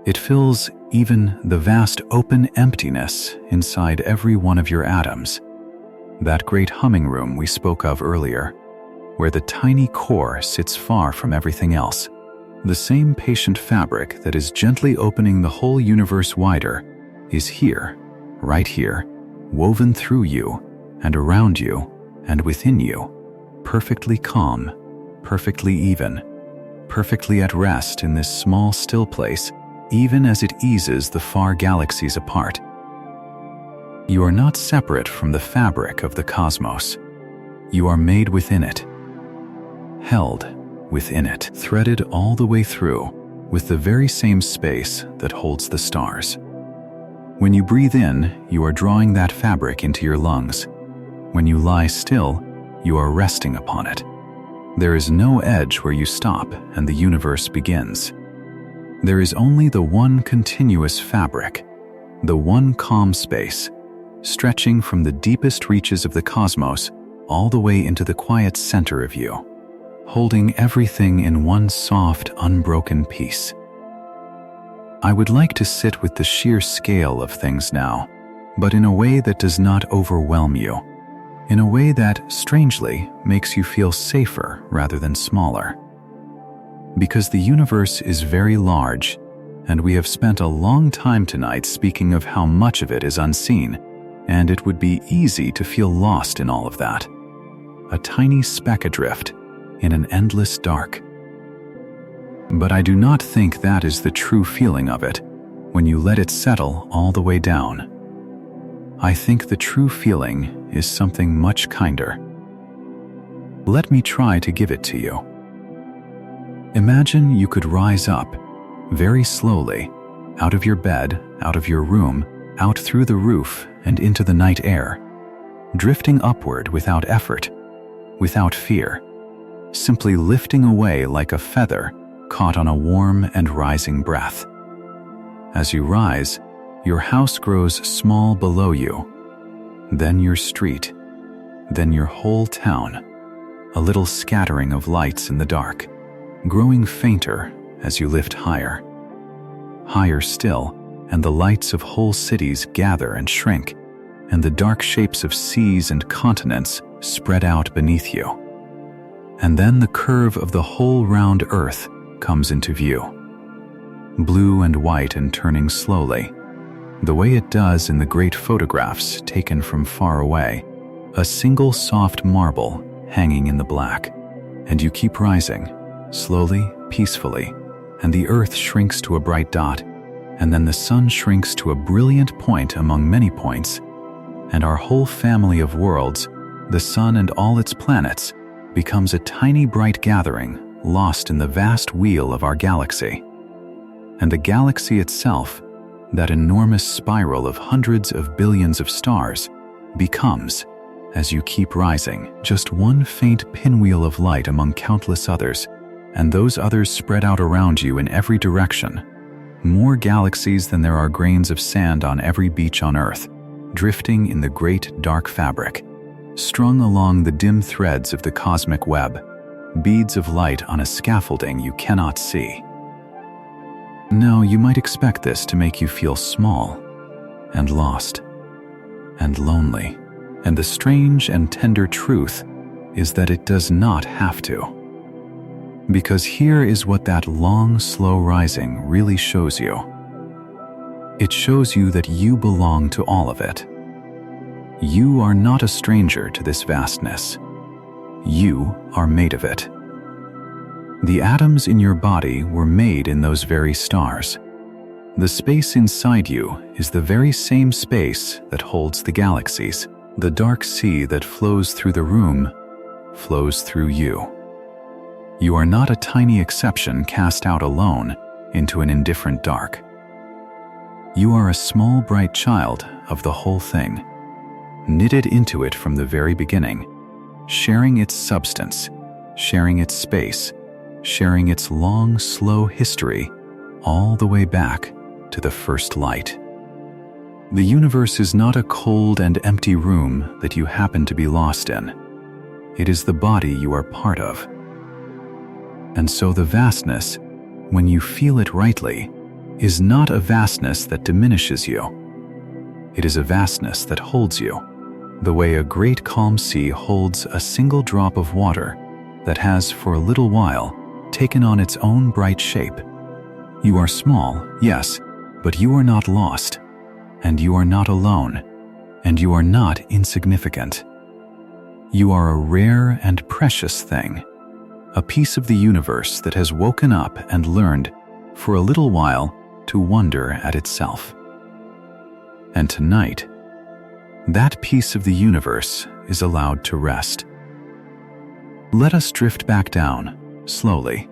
It fills even the vast open emptiness inside every one of your atoms. That great humming room we spoke of earlier, where the tiny core sits far from everything else. The same patient fabric that is gently opening the whole universe wider is here, right here, woven through you and around you and within you, perfectly calm, perfectly even, perfectly at rest in this small still place, even as it eases the far galaxies apart. You are not separate from the fabric of the cosmos. You are made within it, held within it, threaded all the way through with the very same space that holds the stars. When you breathe in, you are drawing that fabric into your lungs. When you lie still, you are resting upon it. There is no edge where you stop and the universe begins. There is only the one continuous fabric, the one calm space, stretching from the deepest reaches of the cosmos all the way into the quiet center of you, holding everything in one soft, unbroken peace. I would like to sit with the sheer scale of things now, but in a way that does not overwhelm you, in a way that, strangely, makes you feel safer rather than smaller. Because the universe is very large, and we have spent a long time tonight speaking of how much of it is unseen, and it would be easy to feel lost in all of that. A tiny speck adrift in an endless dark. But I do not think that is the true feeling of it when you let it settle all the way down. I think the true feeling is something much kinder. Let me try to give it to you. Imagine you could rise up, very slowly, out of your bed, out of your room, out through the roof and into the night air, drifting upward without effort, without fear, simply lifting away like a feather caught on a warm and rising breath. As you rise, your house grows small below you, then your street, then your whole town, a little scattering of lights in the dark, growing fainter as you lift higher. Higher still, and the lights of whole cities gather and shrink, and the dark shapes of seas and continents spread out beneath you. And then the curve of the whole round earth comes into view, blue and white and turning slowly, the way it does in the great photographs taken from far away, a single soft marble hanging in the black. And you keep rising, slowly, peacefully, and the earth shrinks to a bright dot, and then the sun shrinks to a brilliant point among many points, and our whole family of worlds, the sun and all its planets, becomes a tiny bright gathering lost in the vast wheel of our galaxy. And the galaxy itself, that enormous spiral of hundreds of billions of stars, becomes, as you keep rising, just one faint pinwheel of light among countless others, and those others spread out around you in every direction. More galaxies than there are grains of sand on every beach on Earth, drifting in the great dark fabric, strung along the dim threads of the cosmic web, beads of light on a scaffolding you cannot see. Now, you might expect this to make you feel small, and lost, and lonely. And the strange and tender truth is that it does not have to. Because here is what that long, slow rising really shows you. It shows you that you belong to all of it. You are not a stranger to this vastness. You are made of it. The atoms in your body were made in those very stars. The space inside you is the very same space that holds the galaxies. The dark sea that flows through the room flows through you. You are not a tiny exception cast out alone into an indifferent dark. You are a small, bright child of the whole thing, knitted into it from the very beginning, sharing its substance, sharing its space, sharing its long, slow history, all the way back to the first light. The universe is not a cold and empty room that you happen to be lost in. It is the body you are part of. And so the vastness, when you feel it rightly, is not a vastness that diminishes you. It is a vastness that holds you, the way a great calm sea holds a single drop of water that has for a little while taken on its own bright shape. You are small, yes, but you are not lost. And you are not alone, and you are not insignificant. You are a rare and precious thing, a piece of the universe that has woken up and learned, for a little while, to wonder at itself. And tonight, that piece of the universe is allowed to rest. Let us drift back down, slowly,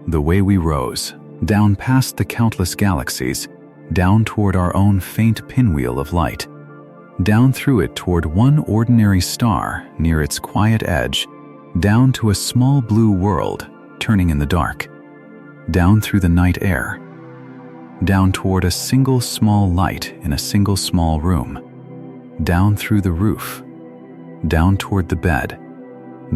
the way we rose, down past the countless galaxies, down toward our own faint pinwheel of light, down through it toward one ordinary star near its quiet edge, down to a small blue world turning in the dark, down through the night air, down toward a single small light in a single small room, down through the roof, down toward the bed,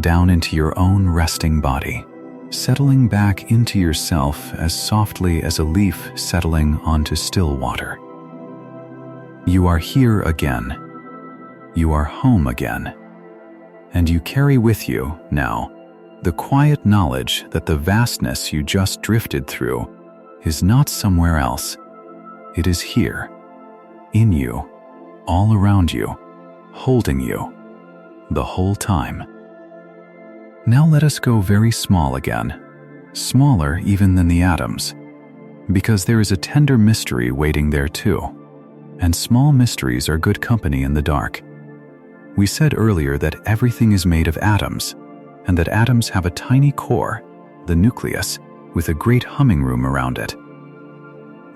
down into your own resting body, settling back into yourself as softly as a leaf settling onto still water. You are here again. You are home again. And you carry with you, now, the quiet knowledge that the vastness you just drifted through is not somewhere else. It is here, in you, all around you, holding you, the whole time. Now let us go very small again, smaller even than the atoms, because there is a tender mystery waiting there too, and small mysteries are good company in the dark. We said earlier that everything is made of atoms, and that atoms have a tiny core, the nucleus, with a great humming room around it.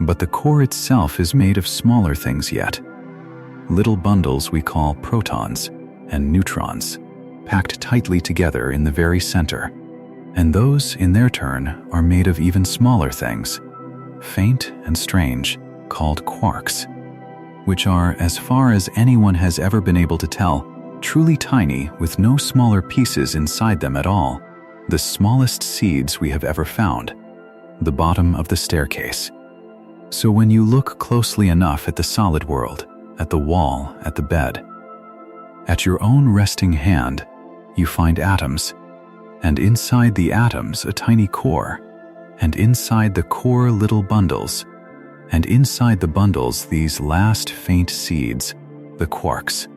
But the core itself is made of smaller things yet, little bundles we call protons and neutrons, packed tightly together in the very center, and those, in their turn, are made of even smaller things, faint and strange, called quarks, which are, as far as anyone has ever been able to tell, truly tiny with no smaller pieces inside them at all, the smallest seeds we have ever found, the bottom of the staircase. So when you look closely enough at the solid world, at the wall, at the bed, at your own resting hand, you find atoms, and inside the atoms a tiny core, and inside the core little bundles, And inside the bundles, these last faint seeds, the quarks,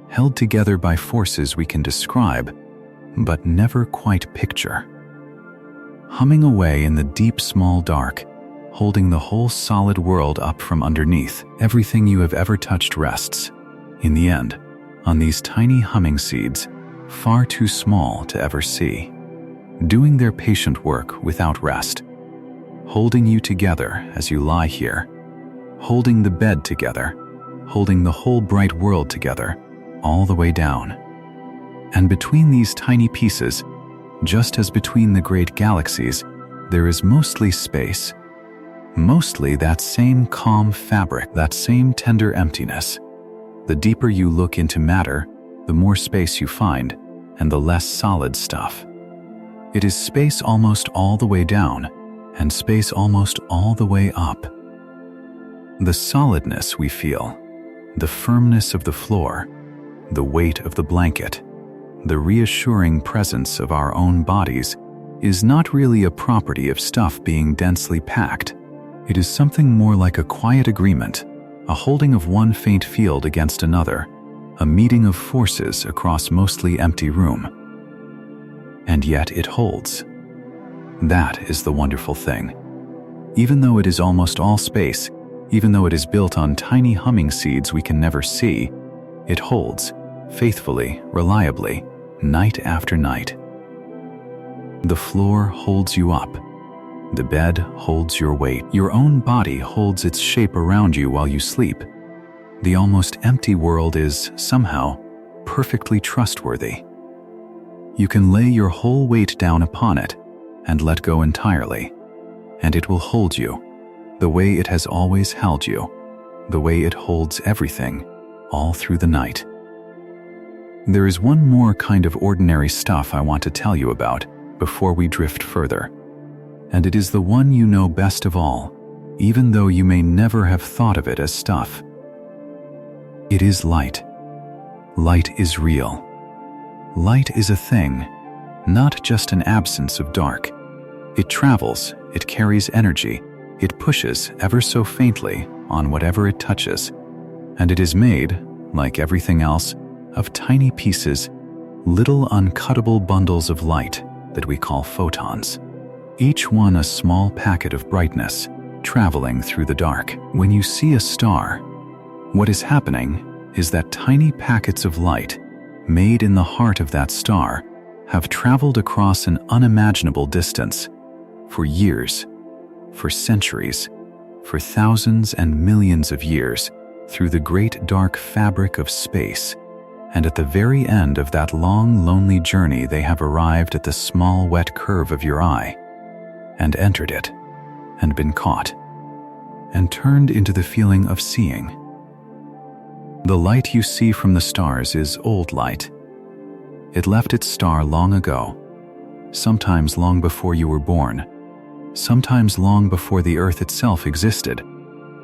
held together by forces we can describe, but never quite picture. Humming away in the deep small dark, holding the whole solid world up from underneath. Everything you have ever touched rests, in the end, on these tiny humming seeds, far too small to ever see, doing their patient work without rest, holding you together as you lie here, holding the bed together, holding the whole bright world together, all the way down. And between these tiny pieces, just as between the great galaxies, there is mostly space, mostly that same calm fabric, that same tender emptiness. The deeper you look into matter, the more space you find, and the less solid stuff. It is space almost all the way down, and space almost all the way up. The solidness we feel, the firmness of the floor, the weight of the blanket, the reassuring presence of our own bodies is not really a property of stuff being densely packed. It is something more like a quiet agreement, a holding of one faint field against another, a meeting of forces across mostly empty room. And yet it holds. That is the wonderful thing. Even though it is almost all space, even though it is built on tiny humming seeds we can never see, it holds, faithfully, reliably, night after night. The floor holds you up. The bed holds your weight. Your own body holds its shape around you while you sleep. The almost empty world is, somehow, perfectly trustworthy. You can lay your whole weight down upon it and let go entirely, and it will hold you, the way it has always held you, the way it holds everything, all through the night. There is one more kind of ordinary stuff I want to tell you about before we drift further. And it is the one you know best of all, even though you may never have thought of it as stuff. It is light. Light is real. Light is a thing, not just an absence of dark. It travels, it carries energy, it pushes ever so faintly on whatever it touches, and it is made, like everything else, of tiny pieces, little uncuttable bundles of light that we call photons. Each one a small packet of brightness, traveling through the dark. When you see a star, what is happening is that tiny packets of light, made in the heart of that star, have traveled across an unimaginable distance, for years, for centuries, for thousands and millions of years, through the great dark fabric of space, and at the very end of that long, lonely journey they have arrived at the small, wet curve of your eye, and entered it, and been caught, and turned into the feeling of seeing. The light you see from the stars is old light. It left its star long ago, sometimes long before you were born, sometimes long before the earth itself existed,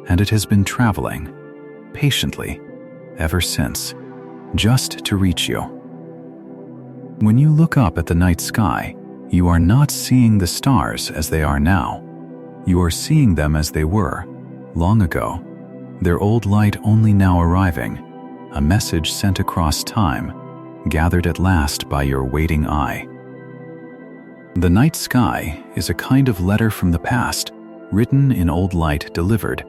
and it has been traveling, patiently, ever since, just to reach you. When you look up at the night sky, you are not seeing the stars as they are now. You are seeing them as they were, long ago, their old light only now arriving, a message sent across time, gathered at last by your waiting eye. The night sky is a kind of letter from the past, written in old light, delivered,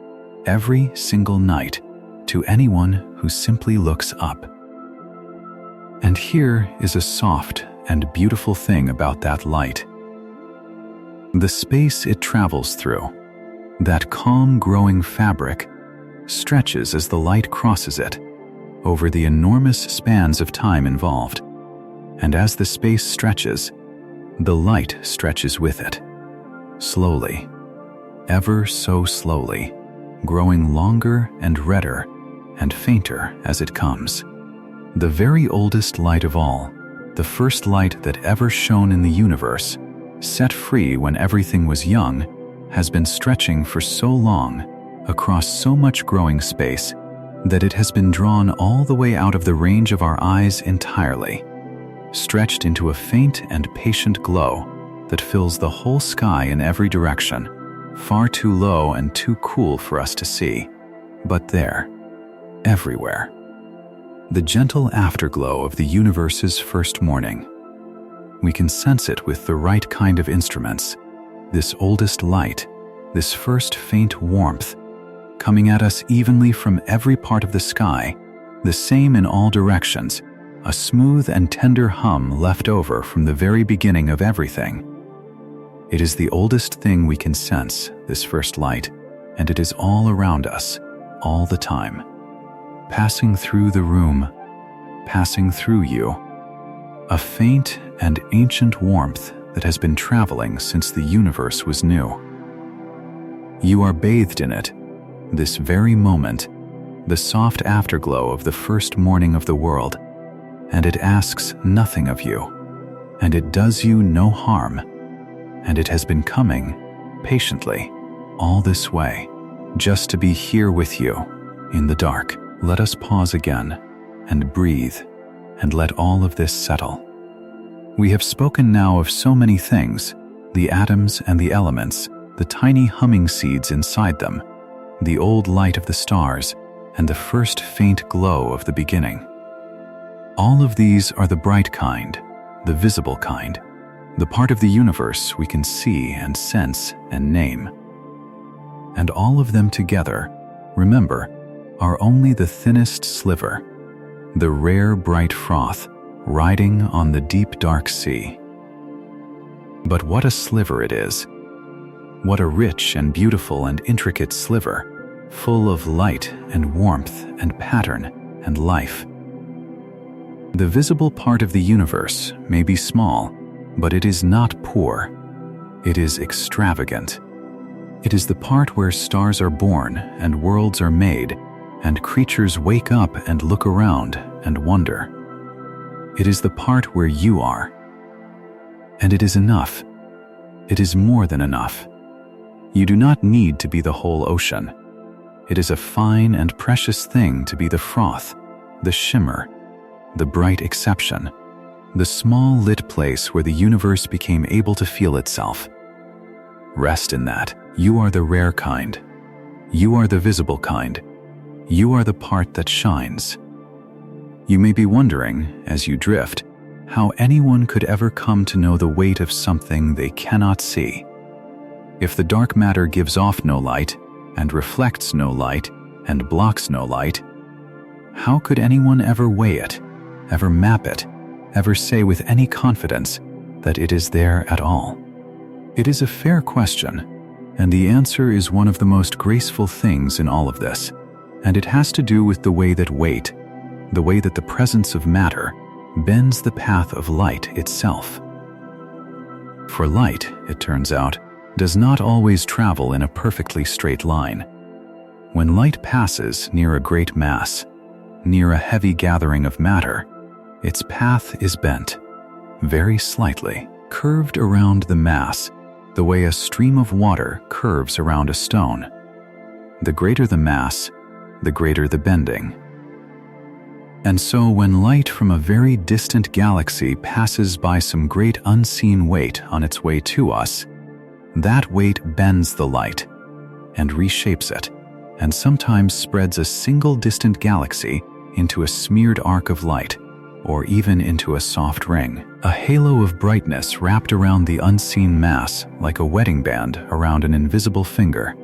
every single night, to anyone who simply looks up. And here is a soft and beautiful thing about that light. The space it travels through, that calm growing fabric, stretches as the light crosses it, over the enormous spans of time involved. And as the space stretches, the light stretches with it, slowly, ever so slowly, growing longer and redder and fainter as it comes. The very oldest light of all, the first light that ever shone in the universe, set free when everything was young, has been stretching for so long, across so much growing space, that it has been drawn all the way out of the range of our eyes entirely, stretched into a faint and patient glow that fills the whole sky in every direction, far too low and too cool for us to see, but there, everywhere. The gentle afterglow of the universe's first morning. We can sense it with the right kind of instruments. This oldest light, this first faint warmth, coming at us evenly from every part of the sky, the same in all directions, a smooth and tender hum left over from the very beginning of everything. It is the oldest thing we can sense, this first light, and it is all around us, all the time. Passing through the room, passing through you. A faint and ancient warmth that has been traveling since the universe was new. You are bathed in it, this very moment, the soft afterglow of the first morning of the world, and it asks nothing of you, and it does you no harm, and it has been coming, patiently, all this way, just to be here with you, in the dark. Let us pause again, and breathe, and let all of this settle. We have spoken now of so many things, the atoms and the elements, the tiny humming seeds inside them, the old light of the stars, and the first faint glow of the beginning. All of these are the bright kind, the visible kind, the part of the universe we can see and sense and name. And all of them together, remember, are only the thinnest sliver, the rare bright froth riding on the deep dark sea. But what a sliver it is! What a rich and beautiful and intricate sliver, full of light and warmth and pattern and life. The visible part of the universe may be small, but it is not poor. It is extravagant. It is the part where stars are born and worlds are made, and creatures wake up and look around and wonder. It is the part where you are. And it is enough. It is more than enough. You do not need to be the whole ocean. It is a fine and precious thing to be the froth, the shimmer, the bright exception, the small lit place where the universe became able to feel itself. Rest in that. You are the rare kind. You are the visible kind. You are the part that shines. You may be wondering, as you drift, how anyone could ever come to know the weight of something they cannot see. If the dark matter gives off no light, and reflects no light, and blocks no light, how could anyone ever weigh it, ever map it, ever say with any confidence that it is there at all? It is a fair question, and the answer is one of the most graceful things in all of this, and it has to do with the way that weight, the way that the presence of matter, bends the path of light itself. For light, it turns out, does not always travel in a perfectly straight line. When light passes near a great mass, near a heavy gathering of matter, its path is bent, very slightly, curved around the mass, the way a stream of water curves around a stone. The greater the mass, the greater the bending. And so when light from a very distant galaxy passes by some great unseen weight on its way to us, that weight bends the light and reshapes it, and sometimes spreads a single distant galaxy into a smeared arc of light, or even into a soft ring, a halo of brightness wrapped around the unseen mass like a wedding band around an invisible finger.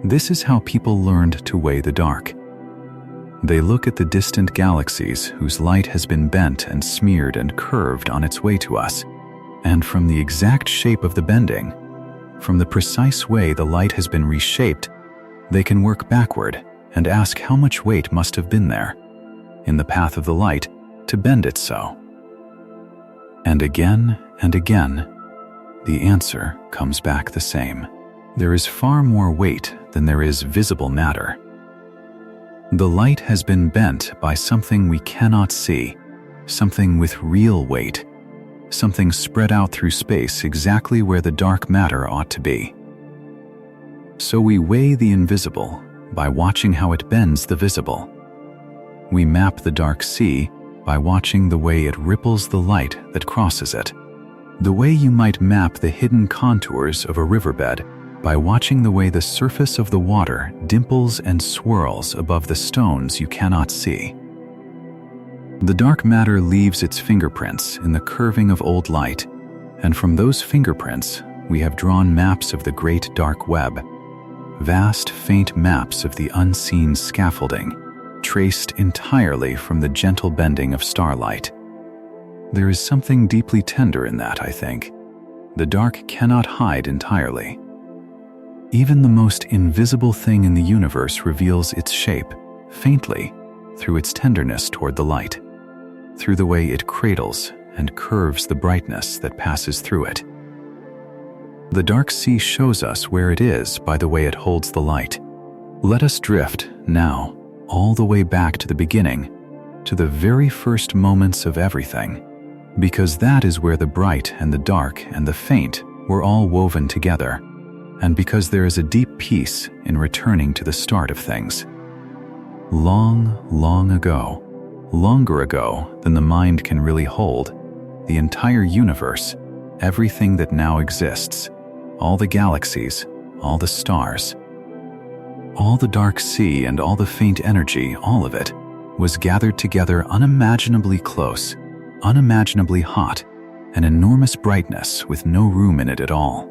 This is how people learned to weigh the dark. They look at the distant galaxies whose light has been bent and smeared and curved on its way to us, and from the exact shape of the bending, from the precise way the light has been reshaped, they can work backward and ask how much weight must have been there, in the path of the light, to bend it so. And again, the answer comes back the same. There is far more weight than there is visible matter. The light has been bent by something we cannot see, something with real weight, something spread out through space exactly where the dark matter ought to be. So we weigh the invisible by watching how it bends the visible. We map the dark sea by watching the way it ripples the light that crosses it. The way you might map the hidden contours of a riverbed by watching the way the surface of the water dimples and swirls above the stones you cannot see. The dark matter leaves its fingerprints in the curving of old light, and from those fingerprints we have drawn maps of the great dark web, vast faint maps of the unseen scaffolding, traced entirely from the gentle bending of starlight. There is something deeply tender in that, I think. The dark cannot hide entirely. Even the most invisible thing in the universe reveals its shape, faintly, through its tenderness toward the light, through the way it cradles and curves the brightness that passes through it. The dark sea shows us where it is by the way it holds the light. Let us drift, now, all the way back to the beginning, to the very first moments of everything, because that is where the bright and the dark and the faint were all woven together, and because there is a deep peace in returning to the start of things. Long, long ago, longer ago than the mind can really hold, the entire universe, everything that now exists, all the galaxies, all the stars, all the dark sea and all the faint energy, all of it, was gathered together unimaginably close, unimaginably hot, an enormous brightness with no room in it at all.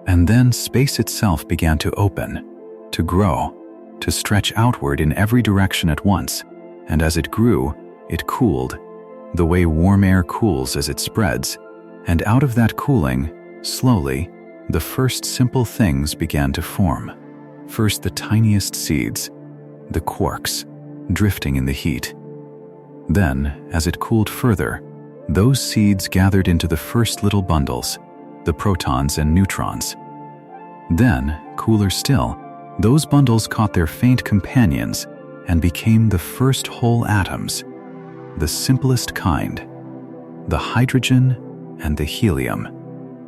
And then space itself began to open, to grow, to stretch outward in every direction at once, and as it grew, it cooled, the way warm air cools as it spreads, and out of that cooling, slowly, the first simple things began to form. First the tiniest seeds, the quarks, drifting in the heat. Then, as it cooled further, those seeds gathered into the first little bundles, the protons and neutrons. Then, cooler still, those bundles caught their faint companions and became the first whole atoms, the simplest kind, the hydrogen and the helium,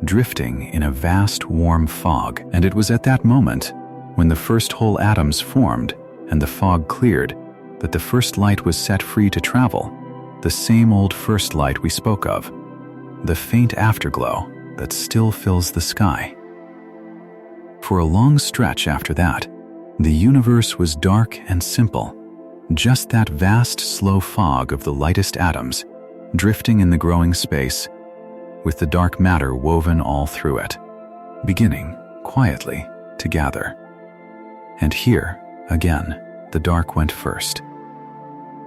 drifting in a vast warm fog. And it was at that moment, when the first whole atoms formed and the fog cleared, that the first light was set free to travel, the same old first light we spoke of, the faint afterglow that still fills the sky. For a long stretch after that, the universe was dark and simple, just that vast slow fog of the lightest atoms, drifting in the growing space, with the dark matter woven all through it, beginning, quietly, to gather. And here, again, the dark went first.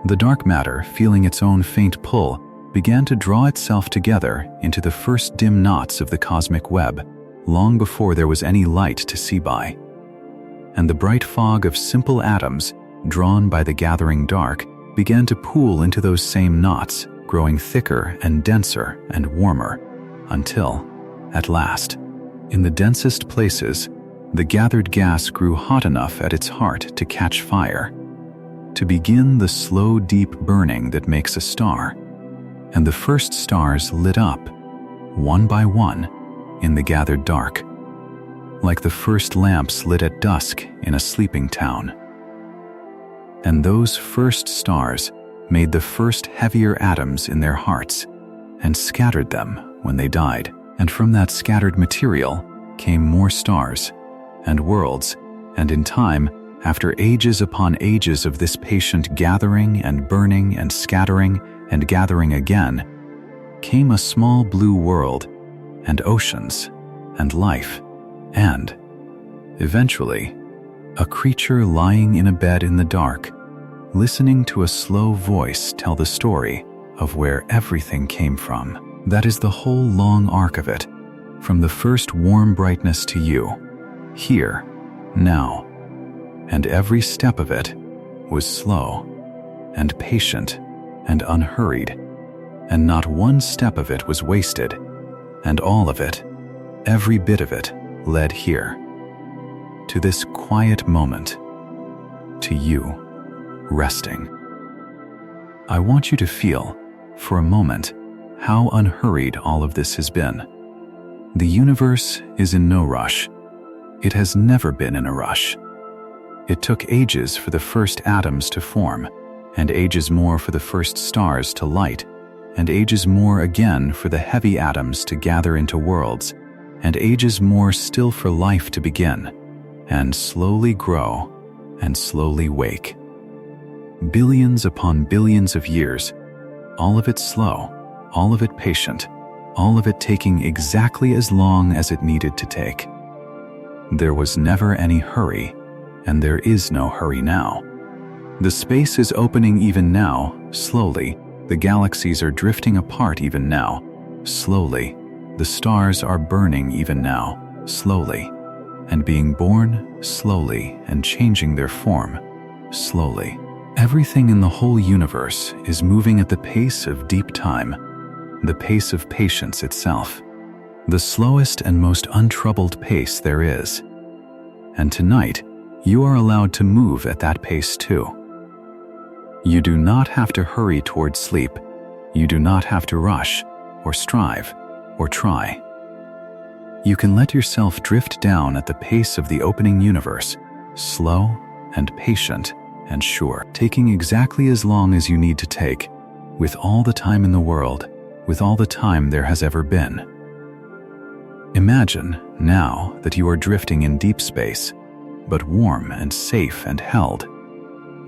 The dark matter, feeling its own faint pull, began to draw itself together into the first dim knots of the cosmic web, long before there was any light to see by. And the bright fog of simple atoms, drawn by the gathering dark, began to pool into those same knots, growing thicker and denser and warmer, until, at last, in the densest places, the gathered gas grew hot enough at its heart to catch fire, to begin the slow, deep burning that makes a star, and the first stars lit up, one by one, in the gathered dark, like the first lamps lit at dusk in a sleeping town. And those first stars made the first heavier atoms in their hearts and scattered them when they died, and from that scattered material came more stars and worlds, and in time, after ages upon ages of this patient gathering and burning and scattering and gathering again, came a small blue world, and oceans, and life, and, eventually, a creature lying in a bed in the dark, listening to a slow voice tell the story of where everything came from. That is the whole long arc of it, from the first warm brightness to you, here, now. And every step of it was slow, and patient, and unhurried, and not one step of it was wasted, and all of it, every bit of it, led here, to this quiet moment, to you, resting. I want you to feel, for a moment, how unhurried all of this has been. The universe is in no rush. It has never been in a rush. It took ages for the first atoms to form, and ages more for the first stars to light, and ages more again for the heavy atoms to gather into worlds, and ages more still for life to begin, and slowly grow, and slowly wake. Billions upon billions of years, all of it slow, all of it patient, all of it taking exactly as long as it needed to take. There was never any hurry, and there is no hurry now. The space is opening even now, slowly. The galaxies are drifting apart even now, slowly. The stars are burning even now, slowly, and being born slowly and changing their form, slowly. Everything in the whole universe is moving at the pace of deep time, the pace of patience itself, the slowest and most untroubled pace there is. And tonight, you are allowed to move at that pace too. You do not have to hurry toward sleep. You do not have to rush, or strive, or try. You can let yourself drift down at the pace of the opening universe, slow and patient and sure, taking exactly as long as you need to take, with all the time in the world, with all the time there has ever been. Imagine, now, that you are drifting in deep space, but warm and safe and held.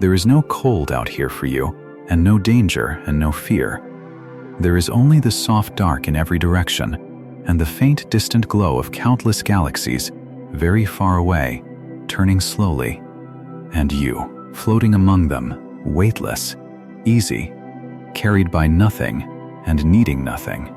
There is no cold out here for you, and no danger and no fear. There is only the soft dark in every direction, and the faint distant glow of countless galaxies, very far away, turning slowly, and you, floating among them, weightless, easy, carried by nothing and needing nothing.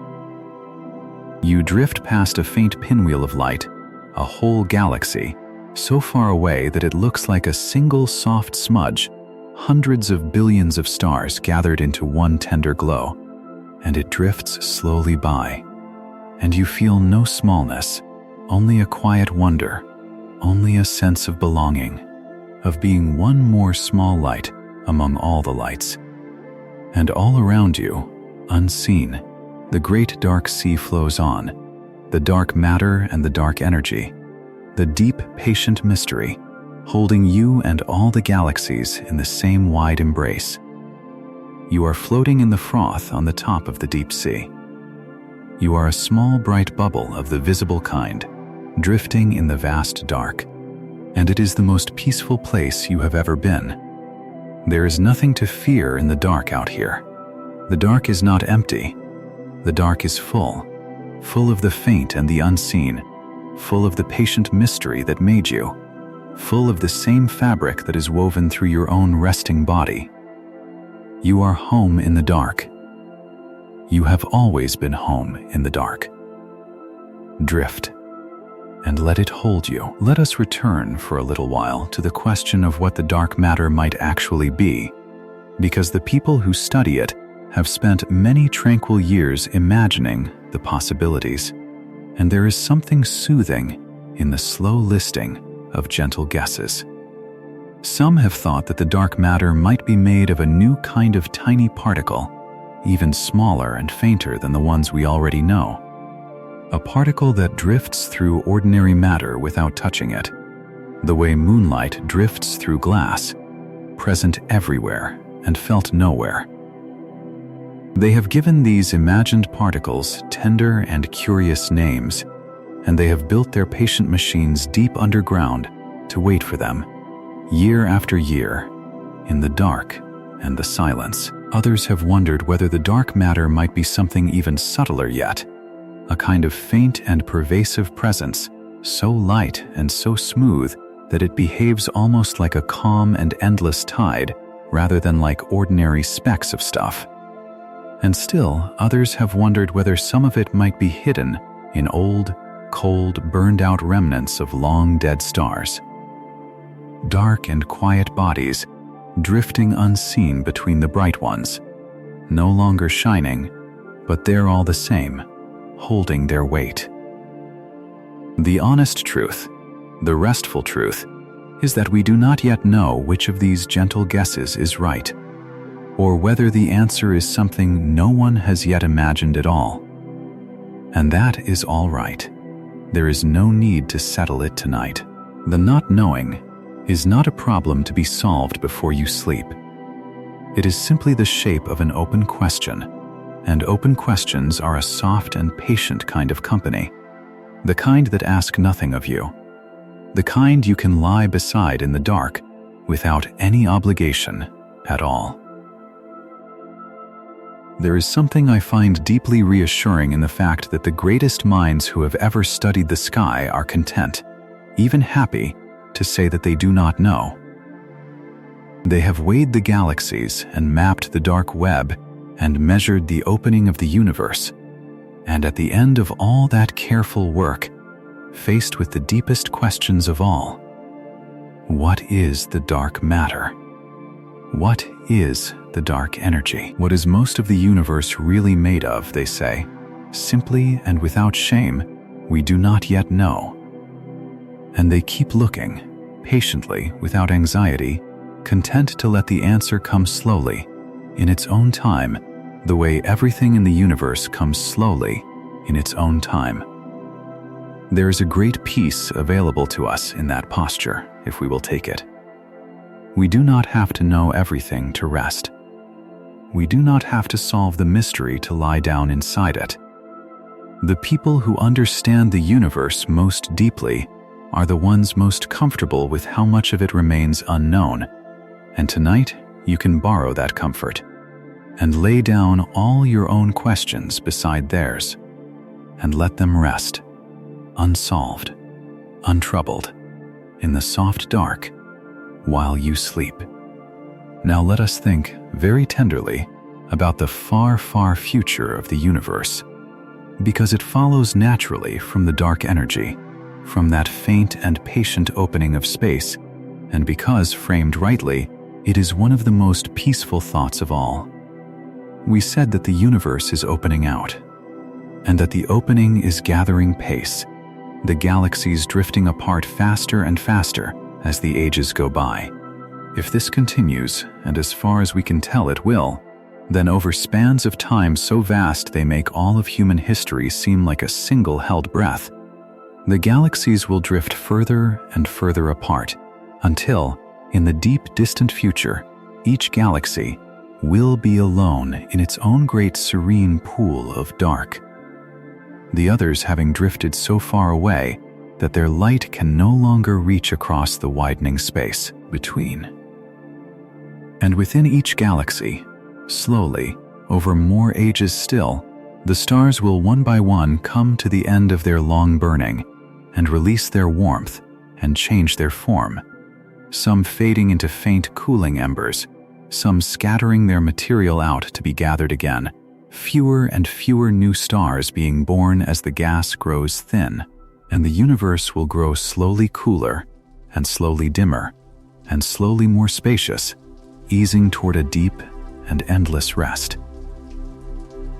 You drift past a faint pinwheel of light, a whole galaxy, so far away that it looks like a single soft smudge, hundreds of billions of stars gathered into one tender glow, and it drifts slowly by. And you feel no smallness, only a quiet wonder, only a sense of belonging, of being one more small light among all the lights. And all around you, unseen, the great dark sea flows on, the dark matter and the dark energy, the deep, patient mystery, holding you and all the galaxies in the same wide embrace. You are floating in the froth on the top of the deep sea. You are a small bright bubble of the visible kind, drifting in the vast dark, and it is the most peaceful place you have ever been. There is nothing to fear in the dark out here. The dark is not empty. The dark is full, full of the faint and the unseen, full of the patient mystery that made you, full of the same fabric that is woven through your own resting body. You are home in the dark. You have always been home in the dark. Drift, and let it hold you. Let us return for a little while to the question of what the dark matter might actually be, because the people who study it have spent many tranquil years imagining the possibilities, and there is something soothing in the slow listing of gentle guesses. Some have thought that the dark matter might be made of a new kind of tiny particle, even smaller and fainter than the ones we already know. A particle that drifts through ordinary matter without touching it, the way moonlight drifts through glass, present everywhere and felt nowhere. They have given these imagined particles tender and curious names, and they have built their patient machines deep underground to wait for them, year after year, in the dark and the silence. Others have wondered whether the dark matter might be something even subtler yet, a kind of faint and pervasive presence, so light and so smooth that it behaves almost like a calm and endless tide rather than like ordinary specks of stuff. And still, others have wondered whether some of it might be hidden in old, cold, burned-out remnants of long-dead stars. Dark and quiet bodies, drifting unseen between the bright ones, no longer shining, but they're all the same, holding their weight. The honest truth, the restful truth, is that we do not yet know which of these gentle guesses is right, or whether the answer is something no one has yet imagined at all. And that is all right. There is no need to settle it tonight. The not knowing is not a problem to be solved before you sleep. It is simply the shape of an open question, and open questions are a soft and patient kind of company, the kind that ask nothing of you, the kind you can lie beside in the dark without any obligation at all. There is something I find deeply reassuring in the fact that the greatest minds who have ever studied the sky are content, even happy, to say that they do not know. They have weighed the galaxies and mapped the dark web and measured the opening of the universe, and at the end of all that careful work, faced with the deepest questions of all, what is the dark matter? What is the dark energy? What is most of the universe really made of, they say? Simply and without shame, we do not yet know. And they keep looking, patiently, without anxiety, content to let the answer come slowly, in its own time, the way everything in the universe comes slowly, in its own time. There is a great peace available to us in that posture, if we will take it. We do not have to know everything to rest. We do not have to solve the mystery to lie down inside it. The people who understand the universe most deeply are the ones most comfortable with how much of it remains unknown, and tonight you can borrow that comfort and lay down all your own questions beside theirs and let them rest, unsolved, untroubled, in the soft dark while you sleep. Now let us think very tenderly about the far, far future of the universe, because it follows naturally from the dark energy, from that faint and patient opening of space, and because, framed rightly, it is one of the most peaceful thoughts of all. We said that the universe is opening out, and that the opening is gathering pace, the galaxies drifting apart faster and faster as the ages go by. If this continues, and as far as we can tell it will, then over spans of time so vast they make all of human history seem like a single held breath, the galaxies will drift further and further apart, until, in the deep distant future, each galaxy will be alone in its own great serene pool of dark, the others having drifted so far away that their light can no longer reach across the widening space between. And within each galaxy, slowly, over more ages still, the stars will one by one come to the end of their long burning and release their warmth and change their form, some fading into faint cooling embers, some scattering their material out to be gathered again, fewer and fewer new stars being born as the gas grows thin, and the universe will grow slowly cooler and slowly dimmer and slowly more spacious, easing toward a deep and endless rest.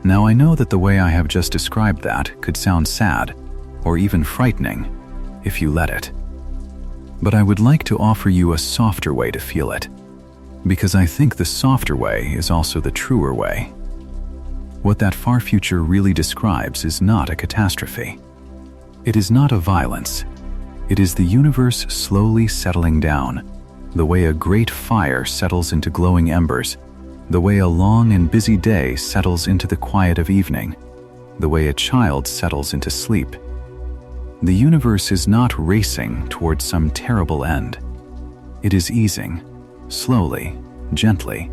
Now I know that the way I have just described that could sound sad or even frightening if you let it. But I would like to offer you a softer way to feel it, because I think the softer way is also the truer way. What that far future really describes is not a catastrophe. It is not a violence. It is the universe slowly settling down, the way a great fire settles into glowing embers, the way a long and busy day settles into the quiet of evening, the way a child settles into sleep. The universe is not racing toward some terrible end. It is easing, slowly, gently,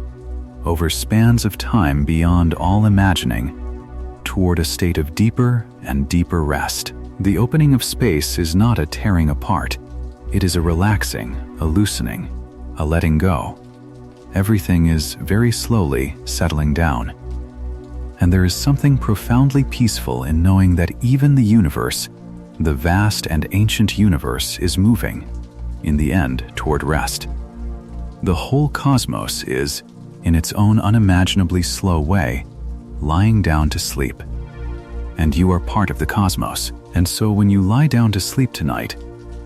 over spans of time beyond all imagining, toward a state of deeper and deeper rest. The opening of space is not a tearing apart. It is a relaxing, a loosening, a letting go. Everything is very slowly settling down. And there is something profoundly peaceful in knowing that even the universe, the vast and ancient universe, is moving, in the end, toward rest. The whole cosmos is, in its own unimaginably slow way, lying down to sleep. And you are part of the cosmos. And so when you lie down to sleep tonight,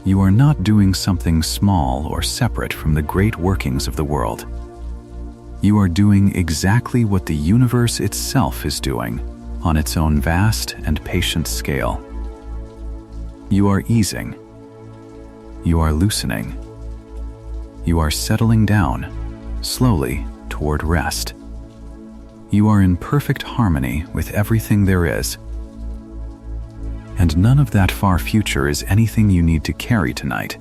you are not doing something small or separate from the great workings of the world. You are doing exactly what the universe itself is doing on its own vast and patient scale. You are easing. You are loosening. You are settling down, slowly, toward rest. You are in perfect harmony with everything there is. And none of that far future is anything you need to carry tonight.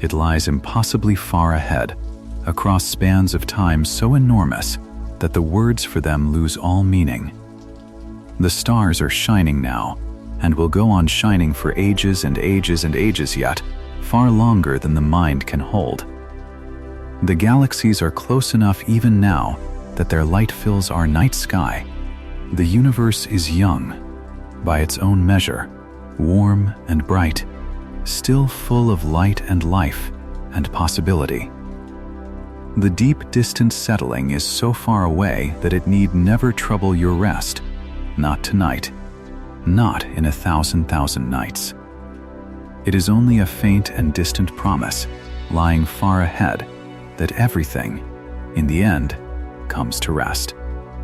It lies impossibly far ahead, across spans of time so enormous that the words for them lose all meaning. The stars are shining now, and will go on shining for ages and ages and ages yet, far longer than the mind can hold. The galaxies are close enough even now that their light fills our night sky. The universe is young, by its own measure, warm and bright, still full of light and life and possibility. The deep distant settling is so far away that it need never trouble your rest, not tonight, not in 1,000,000 nights. It is only a faint and distant promise, lying far ahead, that everything, in the end, comes to rest.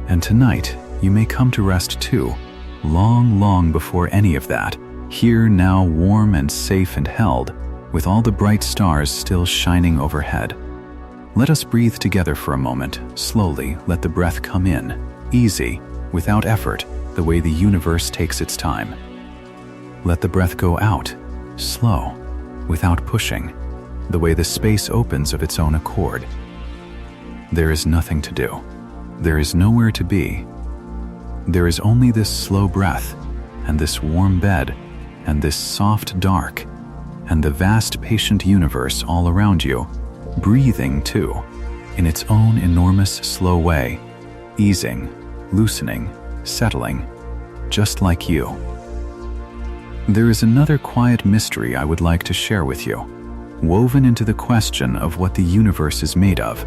And tonight, you may come to rest too, long, long before any of that, here now warm and safe and held, with all the bright stars still shining overhead. Let us breathe together for a moment. Slowly let the breath come in, easy, without effort, the way the universe takes its time. Let the breath go out, slow, without pushing, the way the space opens of its own accord. There is nothing to do. There is nowhere to be. There is only this slow breath, and this warm bed, and this soft dark, and the vast patient universe all around you, breathing too, in its own enormous slow way, easing, loosening, settling, just like you. There is another quiet mystery I would like to share with you, woven into the question of what the universe is made of,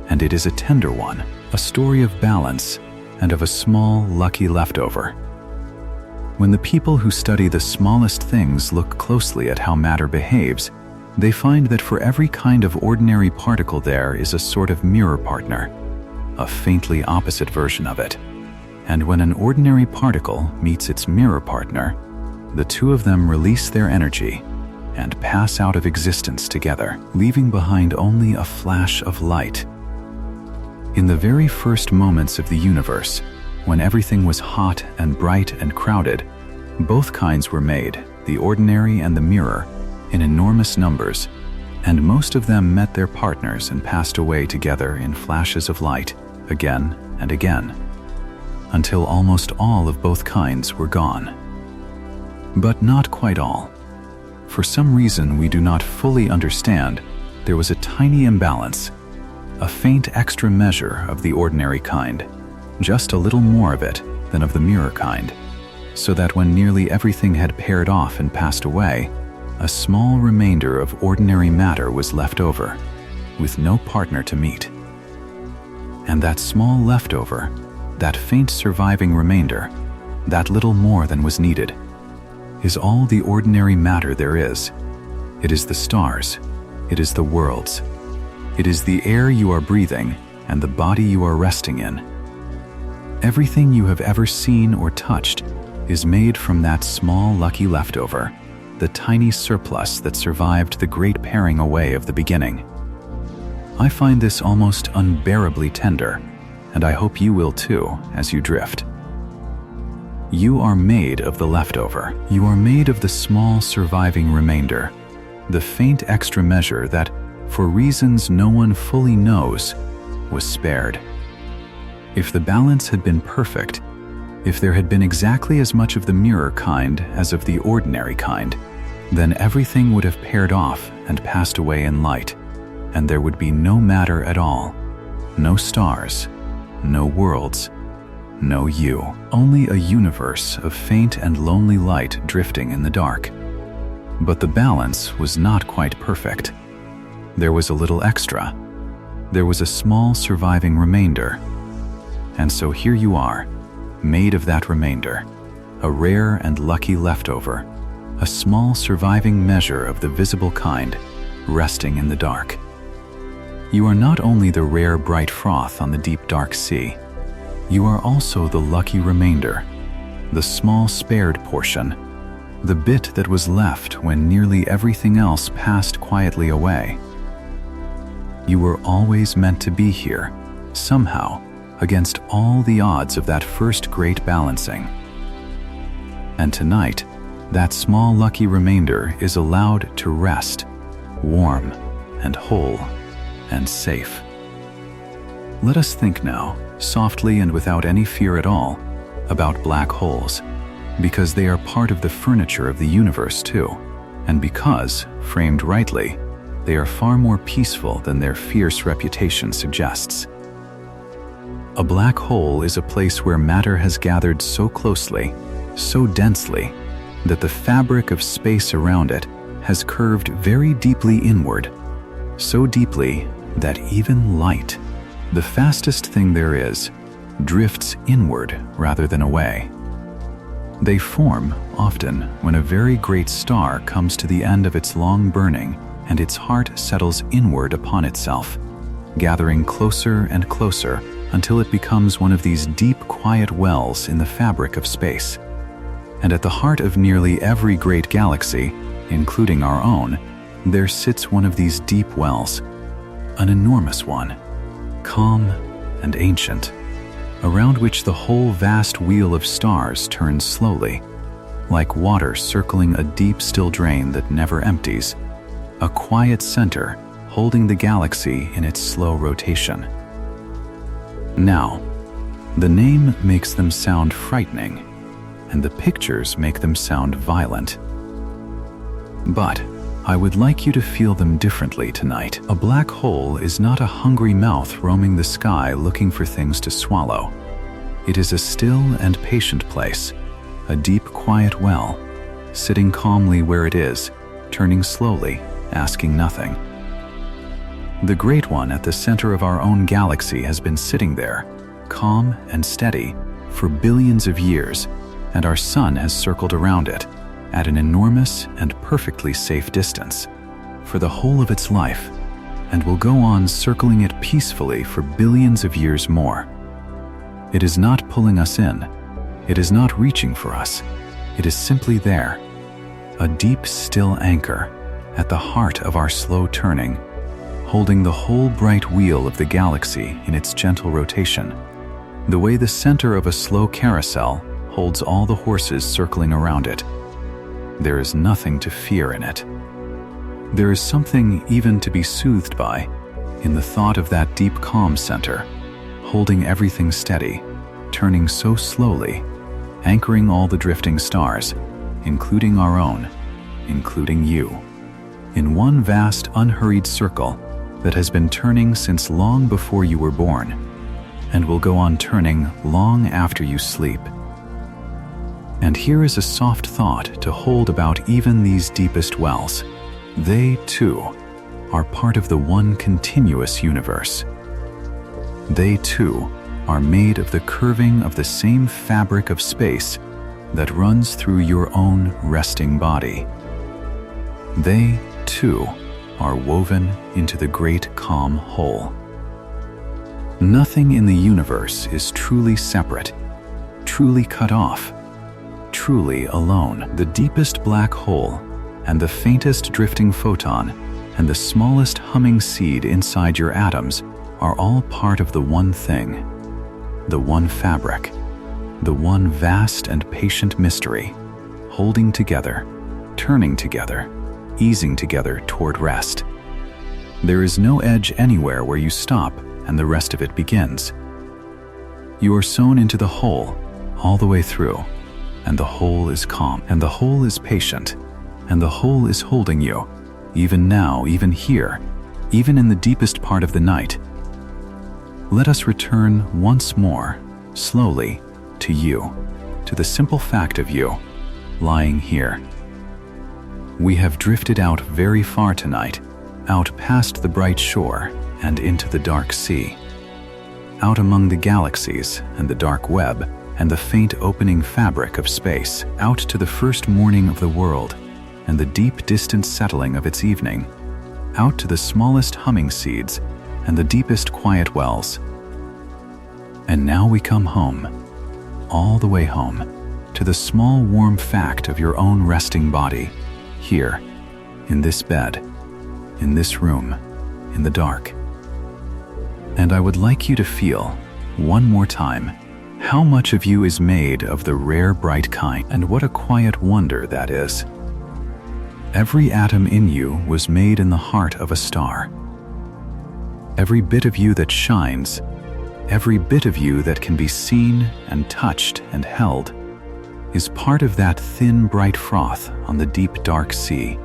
and it is a tender one, a story of balance and of a small, lucky leftover. When the people who study the smallest things look closely at how matter behaves, they find that for every kind of ordinary particle there is a sort of mirror partner, a faintly opposite version of it. And when an ordinary particle meets its mirror partner, the two of them release their energy and pass out of existence together, leaving behind only a flash of light. In the very first moments of the universe, when everything was hot and bright and crowded, both kinds were made, the ordinary and the mirror, in enormous numbers, and most of them met their partners and passed away together in flashes of light, again and again, until almost all of both kinds were gone. But not quite all. For some reason we do not fully understand, there was a tiny imbalance, a faint extra measure of the ordinary kind, just a little more of it than of the mirror kind, so that when nearly everything had paired off and passed away, a small remainder of ordinary matter was left over, with no partner to meet. And that small leftover, that faint surviving remainder, that little more than was needed, is all the ordinary matter there is. It is the stars, it is the worlds, it is the air you are breathing and the body you are resting in. Everything you have ever seen or touched is made from that small lucky leftover, the tiny surplus that survived the great paring away of the beginning. I find this almost unbearably tender, and I hope you will too as you drift. You are made of the leftover. You are made of the small surviving remainder, the faint extra measure that, for reasons no one fully knows, was spared. If the balance had been perfect, if there had been exactly as much of the mirror kind as of the ordinary kind, then everything would have paired off and passed away in light, and there would be no matter at all, no stars, no worlds, no you, only a universe of faint and lonely light drifting in the dark. But the balance was not quite perfect. There was a little extra. There was a small surviving remainder. And so here you are, made of that remainder, a rare and lucky leftover, a small surviving measure of the visible kind, resting in the dark. You are not only the rare bright froth on the deep dark sea, you are also the lucky remainder, the small spared portion, the bit that was left when nearly everything else passed quietly away. You were always meant to be here, somehow, against all the odds of that first great balancing. And tonight, that small lucky remainder is allowed to rest, warm and whole and safe. Let us think now, softly and without any fear at all, about black holes, because they are part of the furniture of the universe too, and because, framed rightly, they are far more peaceful than their fierce reputation suggests. A black hole is a place where matter has gathered so closely, so densely, that the fabric of space around it has curved very deeply inward, so deeply that even light, the fastest thing there is, drifts inward rather than away. They form, often, when a very great star comes to the end of its long burning and its heart settles inward upon itself, gathering closer and closer until it becomes one of these deep, quiet wells in the fabric of space. And at the heart of nearly every great galaxy, including our own, there sits one of these deep wells, an enormous one, calm and ancient, around which the whole vast wheel of stars turns slowly, like water circling a deep, still drain that never empties, a quiet center holding the galaxy in its slow rotation. Now, the name makes them sound frightening, and the pictures make them sound violent. But I would like you to feel them differently tonight. A black hole is not a hungry mouth roaming the sky looking for things to swallow. It is a still and patient place, a deep, quiet well, sitting calmly where it is, turning slowly, asking nothing. The great one at the center of our own galaxy has been sitting there, calm and steady, for billions of years, and our sun has circled around it, at an enormous and perfectly safe distance, for the whole of its life, and will go on circling it peacefully for billions of years more. It is not pulling us in. It is not reaching for us. It is simply there, a deep, still anchor at the heart of our slow turning, holding the whole bright wheel of the galaxy in its gentle rotation, the way the center of a slow carousel holds all the horses circling around it. There is nothing to fear in it. There is something even to be soothed by in the thought of that deep calm center, holding everything steady, turning so slowly, anchoring all the drifting stars, including our own, including you, in one vast unhurried circle that has been turning since long before you were born, and will go on turning long after you sleep. And here is a soft thought to hold about even these deepest wells. They, too, are part of the one continuous universe. They, too, are made of the curving of the same fabric of space that runs through your own resting body. They, too, are woven into the great calm whole. Nothing in the universe is truly separate, truly cut off, truly alone. The deepest black hole and the faintest drifting photon and the smallest humming seed inside your atoms are all part of the one thing, the one fabric, the one vast and patient mystery, holding together, turning together, easing together toward rest. There is no edge anywhere where you stop and the rest of it begins. You are sewn into the whole, all the way through, and the whole is calm, and the whole is patient, and the whole is holding you, even now, even here, even in the deepest part of the night. Let us return once more, slowly, to you, to the simple fact of you, lying here. We have drifted out very far tonight, out past the bright shore and into the dark sea, out among the galaxies and the dark web and the faint opening fabric of space, out to the first morning of the world and the deep distant settling of its evening, out to the smallest humming seeds and the deepest quiet wells. And now we come home, all the way home, to the small warm fact of your own resting body, here, in this bed, in this room, in the dark. And I would like you to feel, One more time. How much of you is made of the rare bright kind? And what a quiet wonder that is. Every atom in you was made in the heart of a star. Every bit of you that shines, every bit of you that can be seen and touched and held, is part of that thin, bright froth on the deep, dark sea,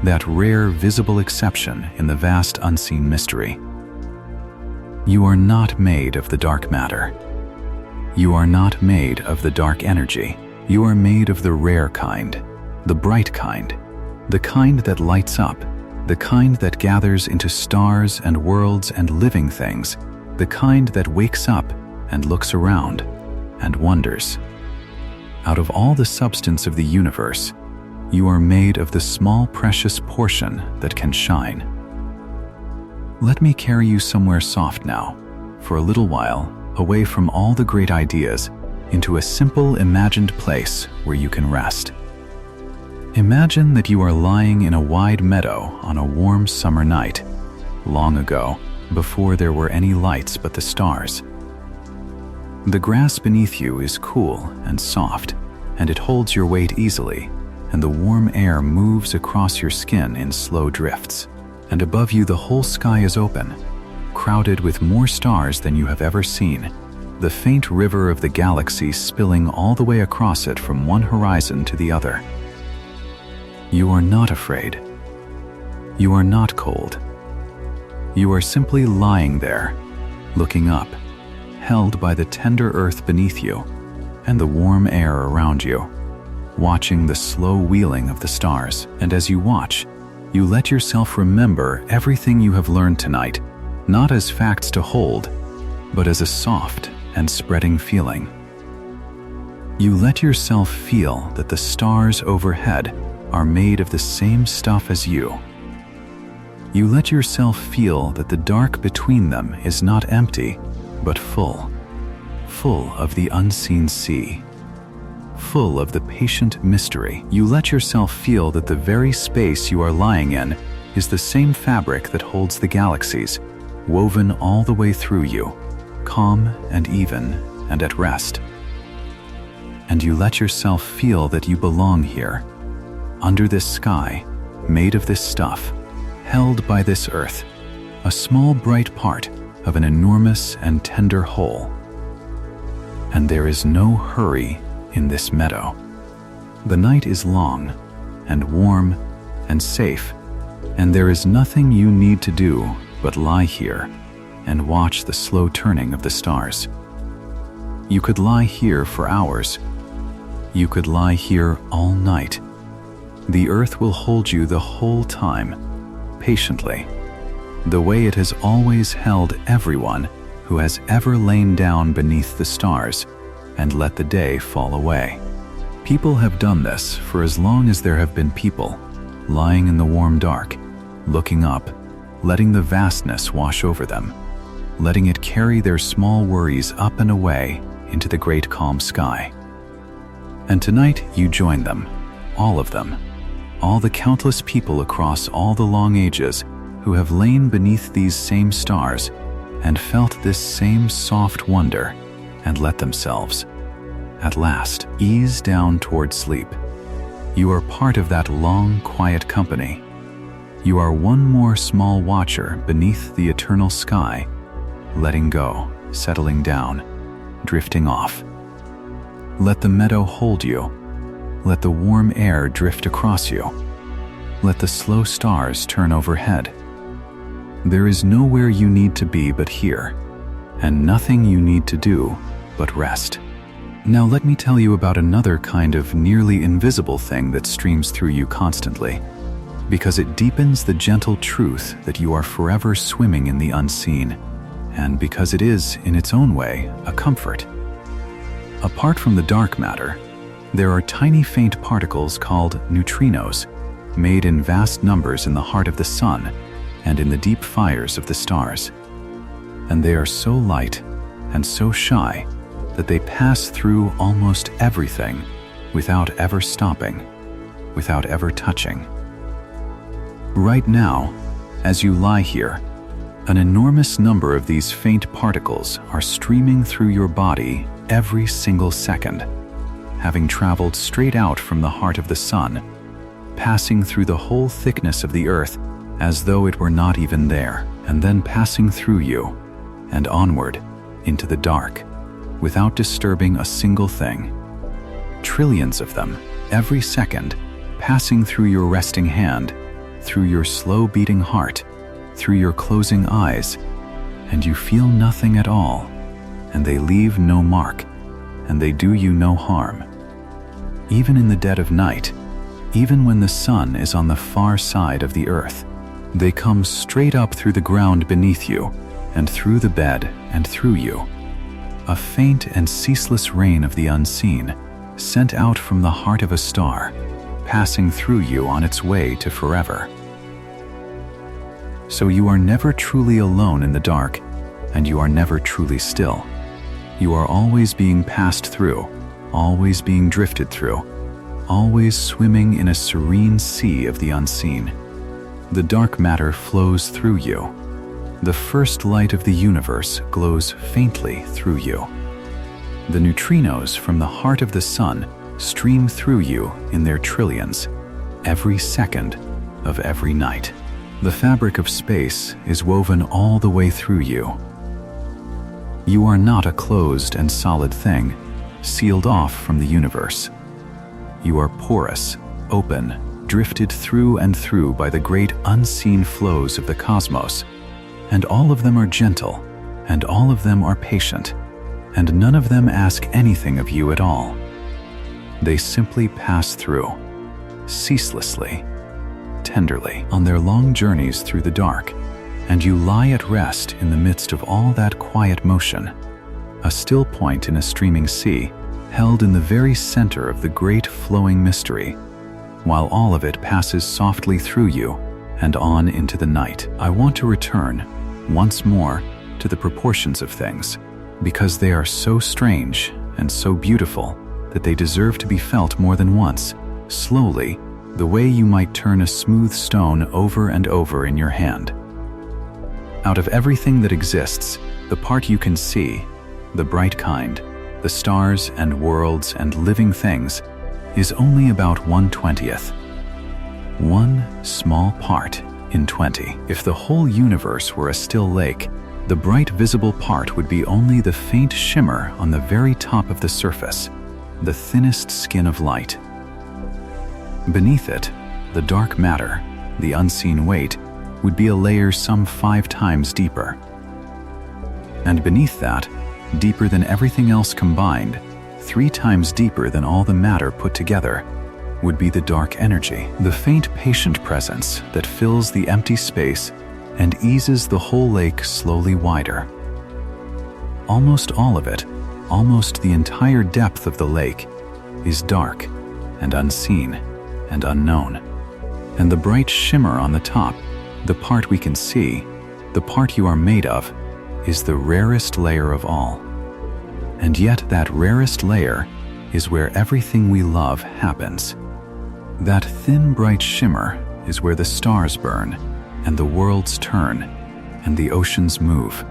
that rare, visible exception in the vast, unseen mystery. You are not made of the dark matter. You are not made of the dark energy. You are made of the rare kind, the bright kind, the kind that lights up, the kind that gathers into stars and worlds and living things, the kind that wakes up and looks around and wonders. Out of all the substance of the universe, you are made of the small, precious portion that can shine. Let me carry you somewhere soft now, for a little while, away from all the great ideas, into a simple, imagined place where you can rest. Imagine that you are lying in a wide meadow on a warm summer night, long ago, before there were any lights but the stars. The grass beneath you is cool and soft, and it holds your weight easily, and the warm air moves across your skin in slow drifts. And above you the whole sky is open, crowded with more stars than you have ever seen, the faint river of the galaxies spilling all the way across it from one horizon to the other. You are not afraid. You are not cold. You are simply lying there, looking up, held by the tender earth beneath you and the warm air around you, watching the slow wheeling of the stars. And as you watch, you let yourself remember everything you have learned tonight, not as facts to hold, but as a soft and spreading feeling. You let yourself feel that the stars overhead are made of the same stuff as you. You let yourself feel that the dark between them is not empty, but full of the unseen sea, full of the patient mystery. You let yourself feel that the very space you are lying in is the same fabric that holds the galaxies, woven all the way through you, calm and even and at rest. And you let yourself feel that you belong here, under this sky, made of this stuff, held by this earth, a small bright part of an enormous and tender whole. And there is no hurry in this meadow. The night is long and warm and safe, and there is nothing you need to do but lie here and watch the slow turning of the stars. You could lie here for hours. You could lie here all night. The earth will hold you the whole time, patiently, the way it has always held everyone who has ever lain down beneath the stars and let the day fall away. People have done this for as long as there have been people, lying in the warm dark, looking up, letting the vastness wash over them, letting it carry their small worries up and away into the great calm sky. And tonight you join them, all of them, all the countless people across all the long ages who have lain beneath these same stars and felt this same soft wonder and let themselves, at last, ease down toward sleep. You are part of that long, quiet company. You are one more small watcher beneath the eternal sky, letting go, settling down, drifting off. Let the meadow hold you. Let the warm air drift across you. Let the slow stars turn overhead. There is nowhere you need to be but here, and nothing you need to do but rest. Now let me tell you about another kind of nearly invisible thing that streams through you constantly, because it deepens the gentle truth that you are forever swimming in the unseen, and because it is, in its own way, a comfort. Apart from the dark matter, there are tiny faint particles called neutrinos, made in vast numbers in the heart of the sun and in the deep fires of the stars. And they are so light and so shy that they pass through almost everything without ever stopping, without ever touching. Right now, as you lie here, An enormous number of these faint particles are streaming through your body every single second, having traveled straight out from the heart of the sun, passing through the whole thickness of the earth as though it were not even there, and then passing through you and onward into the dark without disturbing a single thing. Trillions of them, every second, passing through your resting hand, through your slow-beating heart, through your closing eyes, and you feel nothing at all, and they leave no mark, and they do you no harm. Even in the dead of night, even when the sun is on the far side of the earth, they come straight up through the ground beneath you, and through the bed and through you. A faint and ceaseless rain of the unseen, sent out from the heart of a star, passing through you on its way to forever. So you are never truly alone in the dark, and you are never truly still. You are always being passed through, always being drifted through, always swimming in a serene sea of the unseen. The dark matter flows through you. The first light of the universe glows faintly through you. The neutrinos from the heart of the sun stream through you in their trillions, every second of every night. The fabric of space is woven all the way through you. You are not a closed and solid thing, sealed off from the universe. You are porous, open, drifted through and through by the great unseen flows of the cosmos, and all of them are gentle, and all of them are patient, and none of them ask anything of you at all. They simply pass through, ceaselessly, tenderly, on their long journeys through the dark, and you lie at rest in the midst of all that quiet motion, a still point in a streaming sea, held in the very center of the great flowing mystery, while all of it passes softly through you and on into the night. I want to return, once more, to the proportions of things, because they are so strange and so beautiful that they deserve to be felt more than once, slowly, the way you might turn a smooth stone over and over in your hand. Out of everything that exists, the part you can see, the bright kind, the stars and worlds and living things, is only about 1/20th. One small part in 20. If the whole universe were a still lake, the bright visible part would be only the faint shimmer on the very top of the surface, the thinnest skin of light. Beneath it, the dark matter, the unseen weight, would be a layer some 5 times deeper. And beneath that, deeper than everything else combined, 3 times deeper than all the matter put together, would be the dark energy, the faint patient presence that fills the empty space and eases the whole lake slowly wider. Almost all of it, almost the entire depth of the lake, is dark and unseen and unknown. And the bright shimmer on the top, the part we can see, the part you are made of, is the rarest layer of all. And yet that rarest layer is where everything we love happens. That thin bright shimmer is where the stars burn, and the worlds turn, and the oceans move,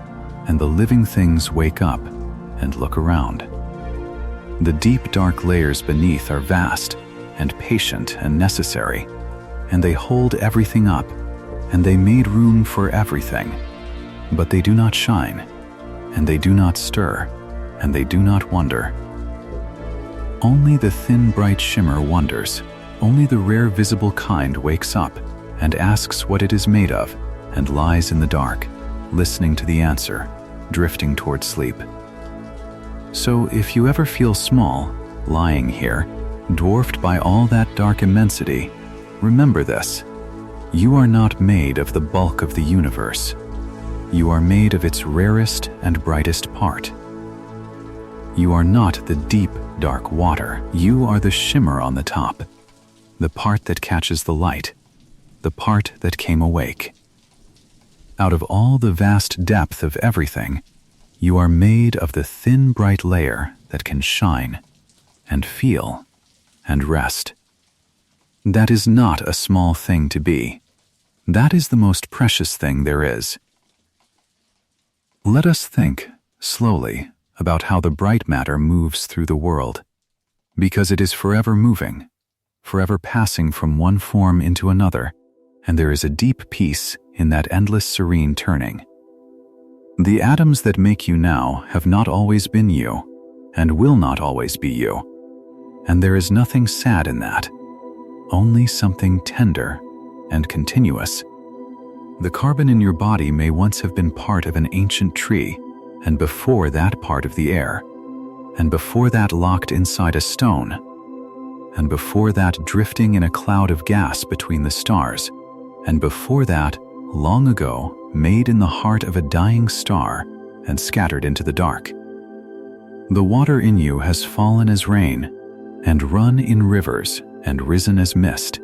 and the living things wake up and look around. The deep dark layers beneath are vast and patient and necessary, and they hold everything up, and they made room for everything. But they do not shine, and they do not stir, and they do not wonder. Only the thin bright shimmer wonders. Only the rare visible kind wakes up and asks what it is made of, and lies in the dark, listening to the answer, drifting toward sleep. So if you ever feel small, lying here, dwarfed by all that dark immensity, remember this: you are not made of the bulk of the universe. You are made of its rarest and brightest part. You are not the deep, dark water. You are the shimmer on the top, the part that catches the light, the part that came awake. Out of all the vast depth of everything, you are made of the thin, bright layer that can shine and feel and rest. That is not a small thing to be. That is the most precious thing there is. Let us think, slowly, about how the bright matter moves through the world, because it is forever moving, forever passing from one form into another, and there is a deep peace in that endless serene turning. The atoms that make you now have not always been you, and will not always be you, and there is nothing sad in that, only something tender and continuous. The carbon in your body may once have been part of an ancient tree, and before that part of the air, and before that locked inside a stone, and before that drifting in a cloud of gas between the stars, and before that, long ago, made in the heart of a dying star and scattered into the dark. The water in you has fallen as rain, and run in rivers, and risen as mist,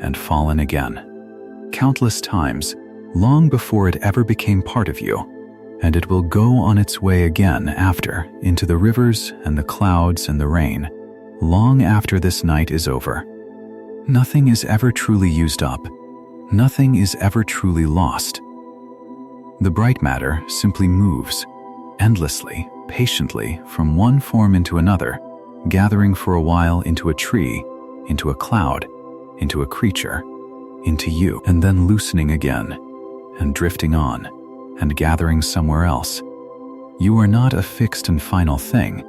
and fallen again, countless times, long before it ever became part of you, and it will go on its way again after, into the rivers and the clouds and the rain, long after this night is over. Nothing is ever truly used up. Nothing is ever truly lost. The bright matter simply moves, endlessly, patiently, from one form into another, gathering for a while into a tree, into a cloud, into a creature, into you, and then loosening again, and drifting on, and gathering somewhere else. You are not a fixed and final thing.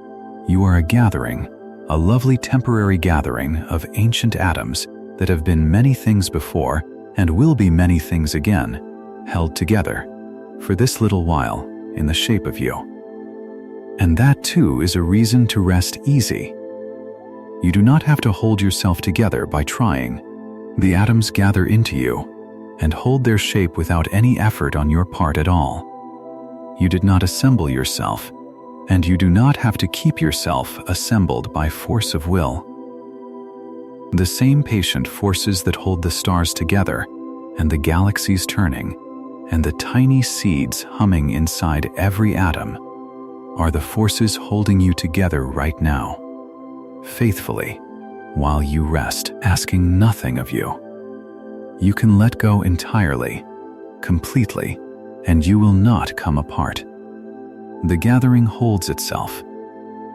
You are a gathering, a lovely temporary gathering of ancient atoms that have been many things before and will be many things again, held together, for this little while, in the shape of you. And that too is a reason to rest easy. You do not have to hold yourself together by trying. The atoms gather into you and hold their shape without any effort on your part at all. You did not assemble yourself, and you do not have to keep yourself assembled by force of will. The same patient forces that hold the stars together, and the galaxies turning, and the tiny seeds humming inside every atom, are the forces holding you together right now, faithfully, while you rest, asking nothing of you. You can let go entirely, completely, and you will not come apart. The gathering holds itself.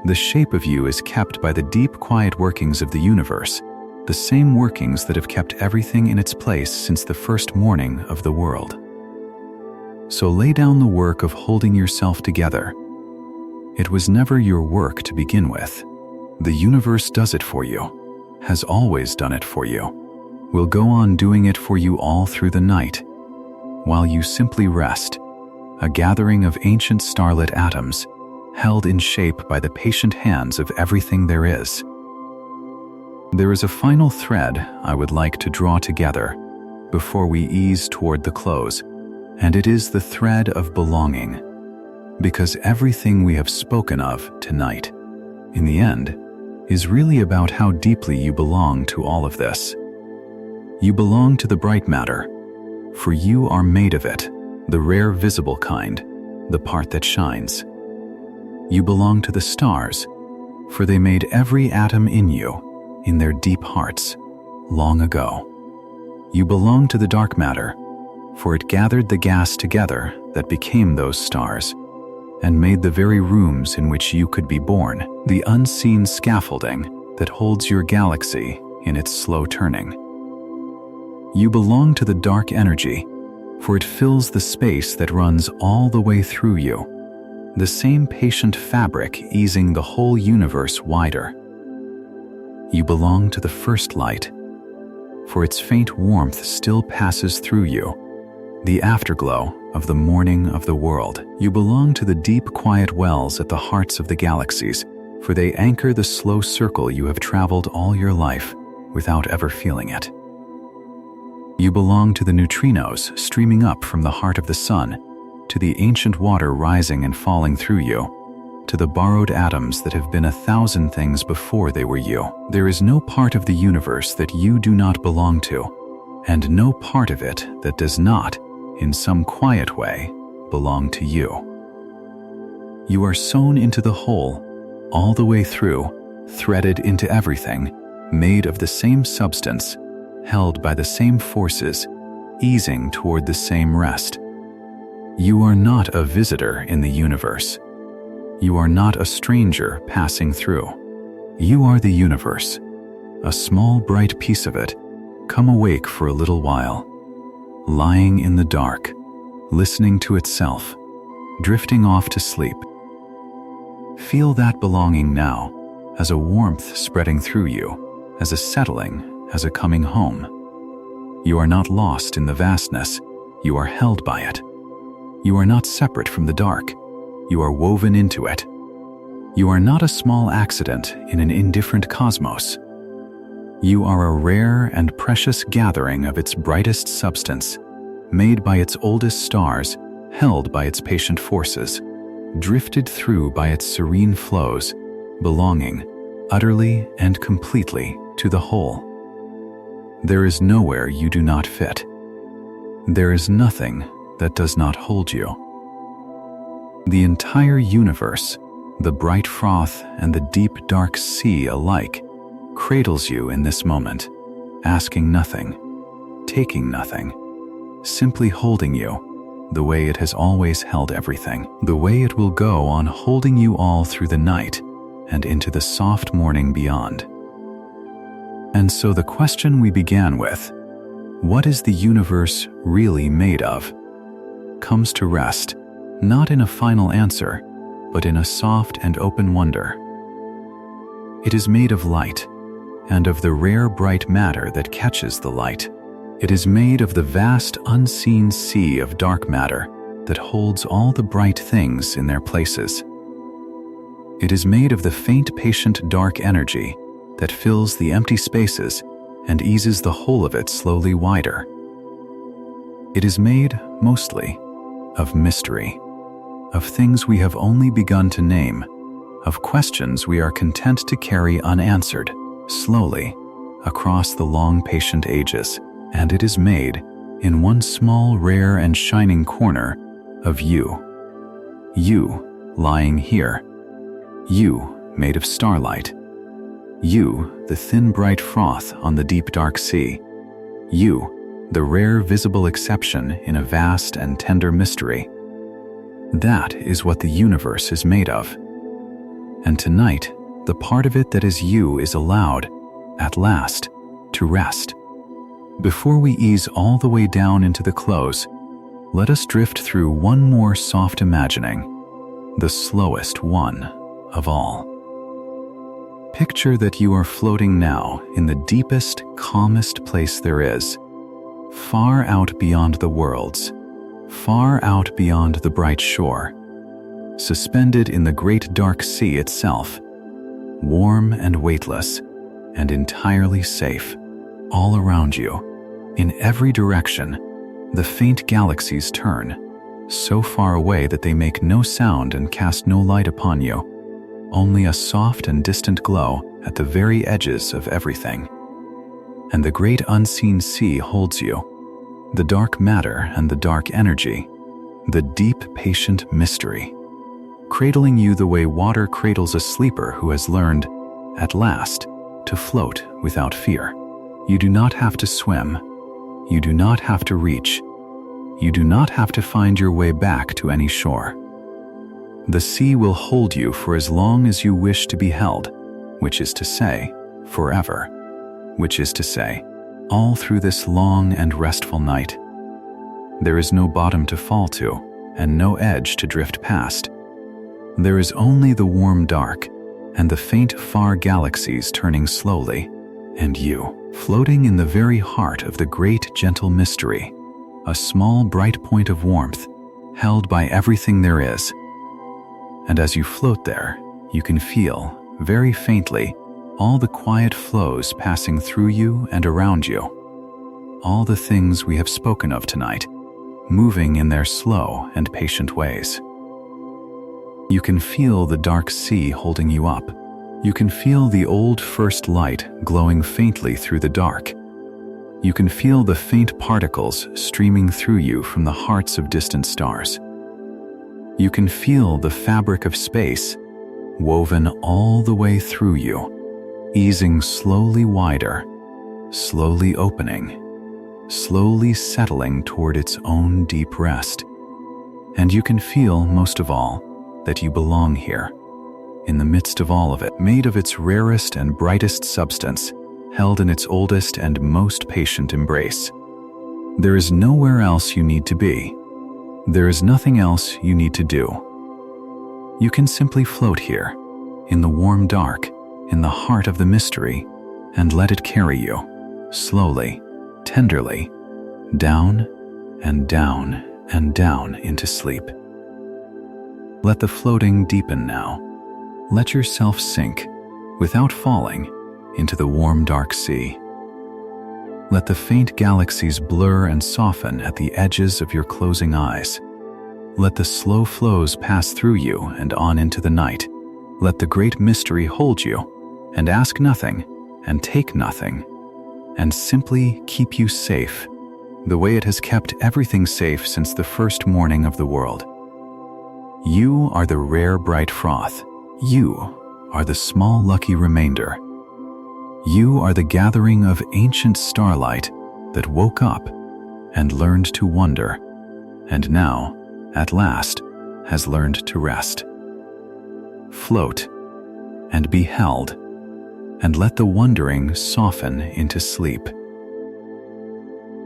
The shape of you is kept by the deep, quiet workings of the universe, the same workings that have kept everything in its place since the first morning of the world. So lay down the work of holding yourself together. It was never your work to begin with. The universe does it for you, has always done it for you, will go on doing it for you all through the night, while you simply rest, a gathering of ancient starlit atoms, held in shape by the patient hands of everything there is. There is a final thread I would like to draw together before we ease toward the close, and it is the thread of belonging, because everything we have spoken of tonight, in the end, is really about how deeply you belong to all of this. You belong to the bright matter, for you are made of it, the rare visible kind, the part that shines. You belong to the stars, for they made every atom in you, in their deep hearts, long ago. You belong to the dark matter, for it gathered the gas together that became those stars, and made the very rooms in which you could be born, the unseen scaffolding that holds your galaxy in its slow turning. You belong to the dark energy, for it fills the space that runs all the way through you, the same patient fabric easing the whole universe wider. You belong to the first light, for its faint warmth still passes through you, the afterglow of the morning of the world. You belong to the deep, quiet wells at the hearts of the galaxies, for they anchor the slow circle you have traveled all your life without ever feeling it. You belong to the neutrinos streaming up from the heart of the sun, to the ancient water rising and falling through you, to the borrowed atoms that have been 1,000 things before they were you. There is no part of the universe that you do not belong to, and no part of it that does not, in some quiet way, belong to you. You are sewn into the whole, all the way through, threaded into everything, made of the same substance, held by the same forces, easing toward the same rest. You are not a visitor in the universe. You are not a stranger passing through. You are the universe, a small bright piece of it, come awake for a little while, lying in the dark, listening to itself, drifting off to sleep. Feel that belonging now, as a warmth spreading through you, as a settling, as a coming home. You are not lost in the vastness, you are held by it. You are not separate from the dark, you are woven into it. You are not a small accident in an indifferent cosmos. You are a rare and precious gathering of its brightest substance, made by its oldest stars, held by its patient forces, drifted through by its serene flows, belonging, utterly and completely, to the whole. There is nowhere you do not fit. There is nothing that does not hold you. The entire universe, the bright froth and the deep dark sea alike, cradles you in this moment, asking nothing, taking nothing, simply holding you, the way it has always held everything, the way it will go on holding you all through the night and into the soft morning beyond. And so the question we began with, what is the universe really made of, comes to rest, not in a final answer, but in a soft and open wonder. It is made of light, and of the rare bright matter that catches the light. It is made of the vast unseen sea of dark matter that holds all the bright things in their places. It is made of the faint patient dark energy that fills the empty spaces and eases the whole of it slowly wider. It is made, mostly, of mystery, of things we have only begun to name, of questions we are content to carry unanswered, slowly, across the long patient ages. And it is made, in one small, rare, and shining corner, of you. You, lying here. You, made of starlight. You, the thin bright froth on the deep dark sea. You, the rare visible exception in a vast and tender mystery. That is what the universe is made of. And tonight, the part of it that is you is allowed, at last, to rest. Before we ease all the way down into the close, let us drift through one more soft imagining, the slowest one of all. Picture that you are floating now in the deepest, calmest place there is, far out beyond the worlds, far out beyond the bright shore, suspended in the great dark sea itself, warm and weightless, and entirely safe. All around you, in every direction, the faint galaxies turn, so far away that they make no sound and cast no light upon you, only a soft and distant glow at the very edges of everything. And the great unseen sea holds you, the dark matter and the dark energy, the deep patient mystery, cradling you the way water cradles a sleeper who has learned, at last, to float without fear. You do not have to swim. You do not have to reach. You do not have to find your way back to any shore. The sea will hold you for as long as you wish to be held, which is to say, forever, which is to say, all through this long and restful night. There is no bottom to fall to, and no edge to drift past. There is only the warm dark, and the faint far galaxies turning slowly, and you, floating in the very heart of the great gentle mystery, a small bright point of warmth, held by everything there is. And as you float there, you can feel, very faintly, all the quiet flows passing through you and around you. All the things we have spoken of tonight, moving in their slow and patient ways. You can feel the dark sea holding you up. You can feel the old first light glowing faintly through the dark. You can feel the faint particles streaming through you from the hearts of distant stars. You can feel the fabric of space woven all the way through you, easing slowly wider, slowly opening, slowly settling toward its own deep rest. And you can feel, most of all, that you belong here, in the midst of all of it, made of its rarest and brightest substance, held in its oldest and most patient embrace. There is nowhere else you need to be. There is nothing else you need to do. You can simply float here, in the warm dark, in the heart of the mystery, and let it carry you, slowly, tenderly, down and down and down into sleep. Let the floating deepen now. Let yourself sink, without falling, into the warm dark sea. Let the faint galaxies blur and soften at the edges of your closing eyes. Let the slow flows pass through you and on into the night. Let the great mystery hold you, and ask nothing, and take nothing, and simply keep you safe, the way it has kept everything safe since the first morning of the world. You are the rare bright froth. You are the small lucky remainder. You are the gathering of ancient starlight that woke up and learned to wonder, and now, at last, has learned to rest. Float and be held, and let the wondering soften into sleep.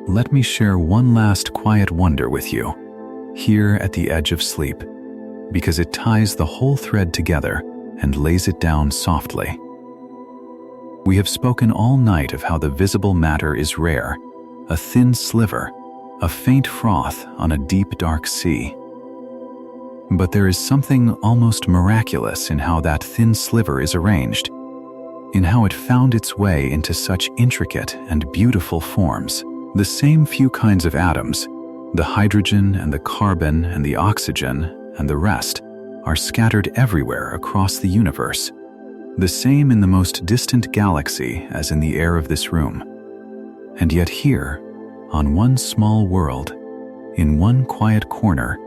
Let me share one last quiet wonder with you, here at the edge of sleep, because it ties the whole thread together and lays it down softly. We have spoken all night of how the visible matter is rare, a thin sliver, a faint froth on a deep dark sea. But there is something almost miraculous in how that thin sliver is arranged, in how it found its way into such intricate and beautiful forms. The same few kinds of atoms, the hydrogen and the carbon and the oxygen and the rest, are scattered everywhere across the universe. The same in the most distant galaxy as in the air of this room. And yet here, on one small world, in one quiet corner,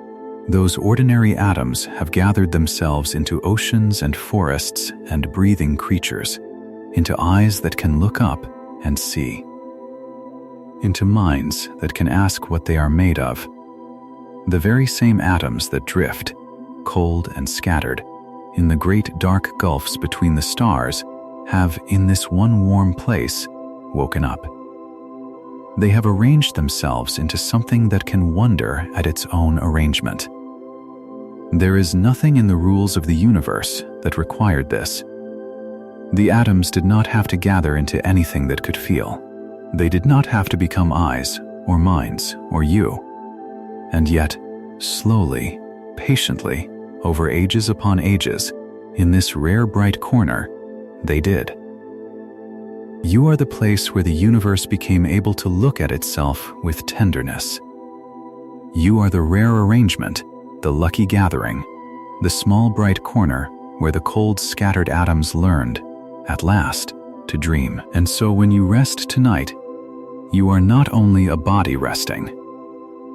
those ordinary atoms have gathered themselves into oceans and forests and breathing creatures, into eyes that can look up and see, into minds that can ask what they are made of. The very same atoms that drift, cold and scattered, in the great dark gulfs between the stars, have, in this one warm place, woken up. They have arranged themselves into something that can wonder at its own arrangement. There is nothing in the rules of the universe that required this. The atoms did not have to gather into anything that could feel. They did not have to become eyes, or minds, or you. And yet, slowly, patiently, over ages upon ages, in this rare bright corner, they did. You are the place where the universe became able to look at itself with tenderness. You are the rare arrangement, the lucky gathering, the small bright corner where the cold scattered atoms learned, at last, to dream. And so when you rest tonight, you are not only a body resting.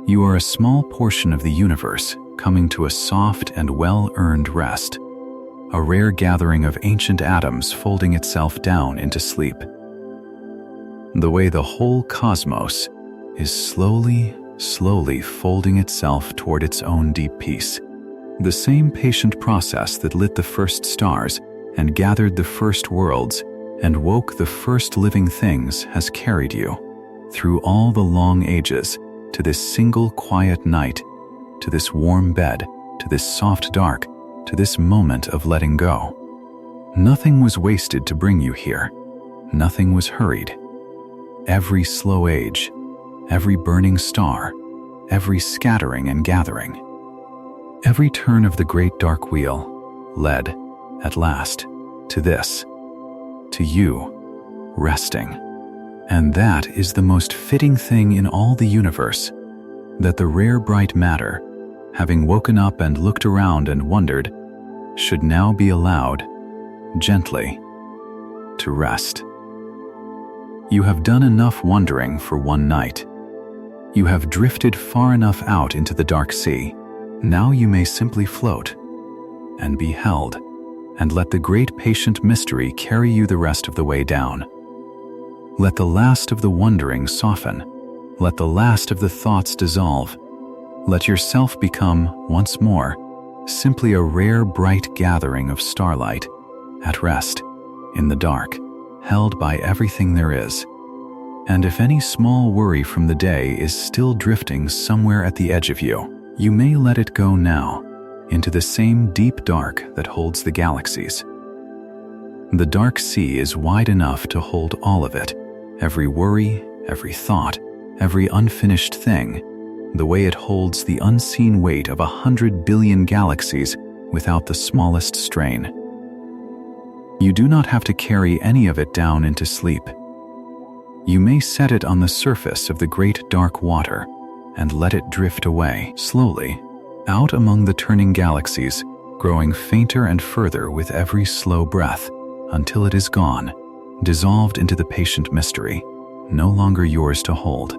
You are a small portion of the universe coming to a soft and well-earned rest, a rare gathering of ancient atoms folding itself down into sleep. The way the whole cosmos is slowly, slowly folding itself toward its own deep peace. The same patient process that lit the first stars and gathered the first worlds and woke the first living things has carried you, through all the long ages, to this single quiet night, to this warm bed, to this soft dark, to this moment of letting go. Nothing was wasted to bring you here. Nothing was hurried. Every slow age, every burning star, every scattering and gathering, every turn of the great dark wheel led, at last, to this, to you, resting. And that is the most fitting thing in all the universe, that the rare bright matter, having woken up and looked around and wondered, should now be allowed, gently, to rest. You have done enough wondering for one night. You have drifted far enough out into the dark sea. Now you may simply float and be held, and let the great patient mystery carry you the rest of the way down. Let the last of the wondering soften. Let the last of the thoughts dissolve. Let yourself become, once more, simply a rare bright gathering of starlight, at rest, in the dark, held by everything there is. And if any small worry from the day is still drifting somewhere at the edge of you, you may let it go now, into the same deep dark that holds the galaxies. The dark sea is wide enough to hold all of it, every worry, every thought, every unfinished thing, the way it holds the unseen weight of 100 billion galaxies without the smallest strain. You do not have to carry any of it down into sleep. You may set it on the surface of the great dark water and let it drift away, slowly, out among the turning galaxies, growing fainter and further with every slow breath, until it is gone, dissolved into the patient mystery, no longer yours to hold.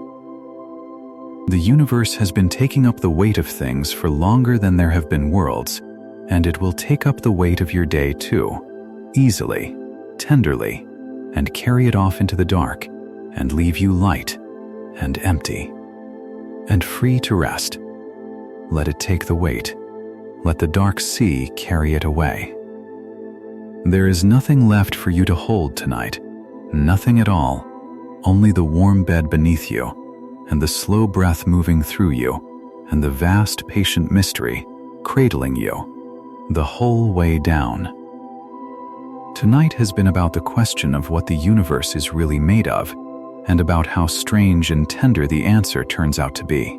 The universe has been taking up the weight of things for longer than there have been worlds, and it will take up the weight of your day too, easily, tenderly, and carry it off into the dark, and leave you light, and empty, and free to rest. Let it take the weight. Let the dark sea carry it away. There is nothing left for you to hold tonight, nothing at all, only the warm bed beneath you, and the slow breath moving through you, and the vast patient mystery cradling you, the whole way down. Tonight has been about the question of what the universe is really made of, and about how strange and tender the answer turns out to be.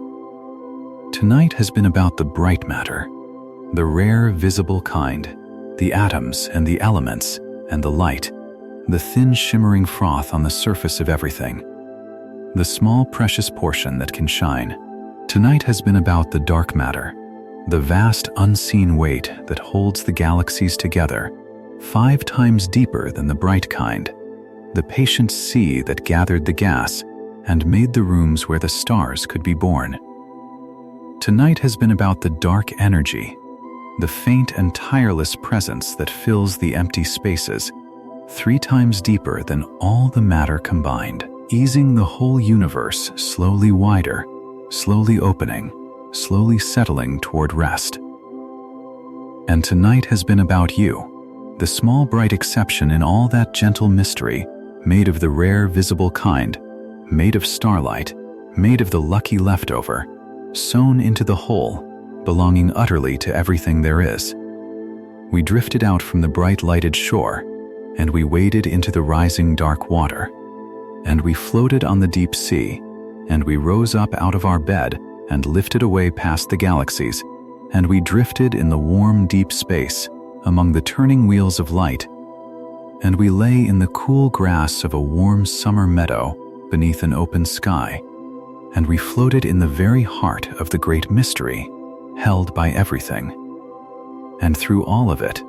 Tonight has been about the bright matter, the rare visible kind, the atoms and the elements and the light, the thin shimmering froth on the surface of everything, the small precious portion that can shine. Tonight has been about the dark matter, the vast unseen weight that holds the galaxies together, 5 times deeper than the bright kind, the patient sea that gathered the gas and made the rooms where the stars could be born. Tonight has been about the dark energy, the faint and tireless presence that fills the empty spaces, 3 times deeper than all the matter combined, easing the whole universe slowly wider, slowly opening, slowly settling toward rest. And tonight has been about you, the small bright exception in all that gentle mystery, made of the rare visible kind, made of starlight, made of the lucky leftover, sewn into the whole, belonging utterly to everything there is. We drifted out from the bright lighted shore, and we waded into the rising dark water, and we floated on the deep sea, and we rose up out of our bed and lifted away past the galaxies, and we drifted in the warm deep space among the turning wheels of light, and we lay in the cool grass of a warm summer meadow beneath an open sky, and we floated in the very heart of the great mystery, held by everything. And through all of it,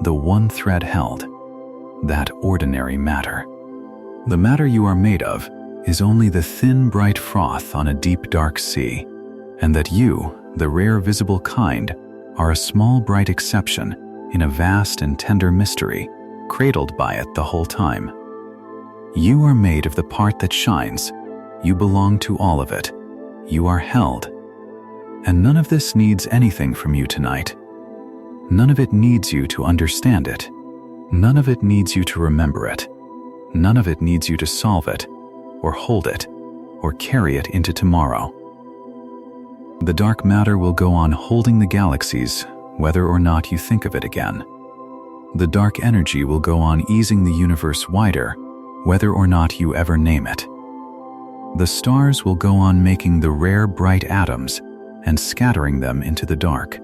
the one thread held, that ordinary matter. The matter you are made of is only the thin bright froth on a deep dark sea, and that you, the rare visible kind, are a small bright exception in a vast and tender mystery, cradled by it the whole time. You are made of the part that shines. You belong to all of it. You are held. And none of this needs anything from you tonight. None of it needs you to understand it. None of it needs you to remember it. None of it needs you to solve it, or hold it, or carry it into tomorrow. The dark matter will go on holding the galaxies, whether or not you think of it again. The dark energy will go on easing the universe wider, whether or not you ever name it. The stars will go on making the rare bright atoms and scattering them into the dark,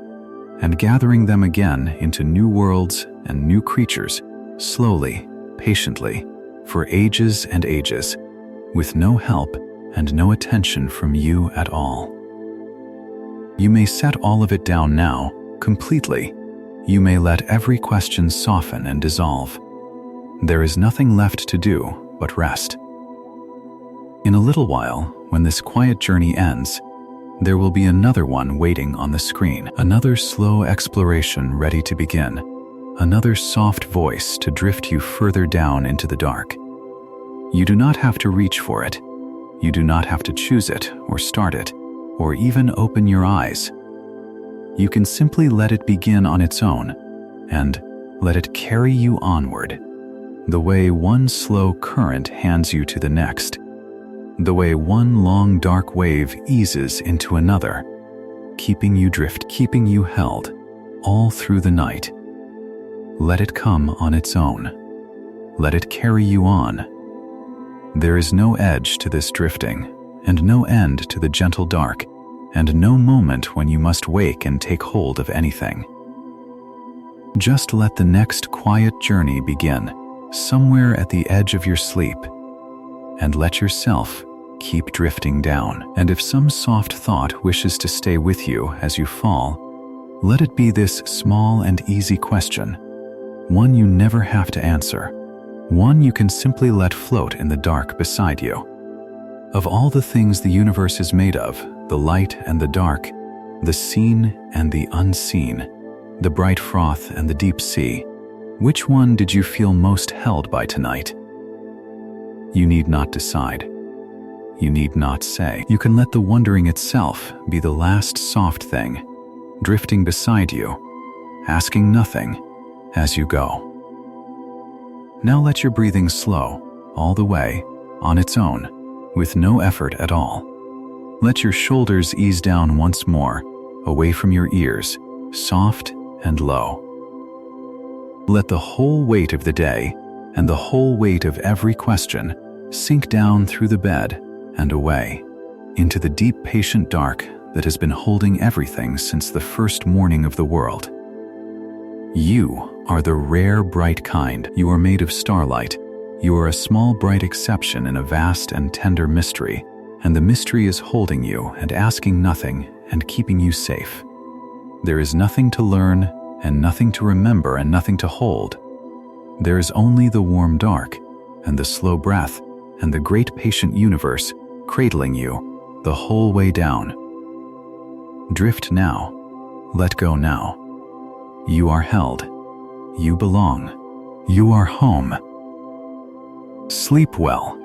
and gathering them again into new worlds and new creatures, slowly, patiently, for ages and ages, with no help and no attention from you at all. You may set all of it down now, completely. You may let every question soften and dissolve. There is nothing left to do but rest. In a little while, when this quiet journey ends, there will be another one waiting on the screen, another slow exploration ready to begin, another soft voice to drift you further down into the dark. You do not have to reach for it. You do not have to choose it or start it or even open your eyes. You can simply let it begin on its own and let it carry you onward, the way one slow current hands you to the next, the way one long dark wave eases into another, keeping you keeping you held all through the night. Let it come on its own. Let it carry you on. There is no edge to this drifting, and no end to the gentle dark, and no moment when you must wake and take hold of anything. Just let the next quiet journey begin, somewhere at the edge of your sleep, and let yourself keep drifting down. And if some soft thought wishes to stay with you as you fall, let it be this small and easy question, one you never have to answer, one you can simply let float in the dark beside you. Of all the things the universe is made of, the light and the dark, the seen and the unseen, the bright froth and the deep sea, which one did you feel most held by tonight? You need not decide. You need not say. You can let the wondering itself be the last soft thing, drifting beside you, asking nothing as you go. Now let your breathing slow, all the way, on its own, with no effort at all. Let your shoulders ease down once more, away from your ears, soft and low. Let the whole weight of the day and the whole weight of every question sink down through the bed and away, into the deep patient dark that has been holding everything since the first morning of the world. You are the rare bright kind. You are made of starlight. You are a small bright exception in a vast and tender mystery, and the mystery is holding you and asking nothing and keeping you safe. There is nothing to learn and nothing to remember and nothing to hold. There is only the warm dark and the slow breath and the great patient universe cradling you the whole way down. Drift now. Let go now. You are held. You belong. You are home. Sleep well.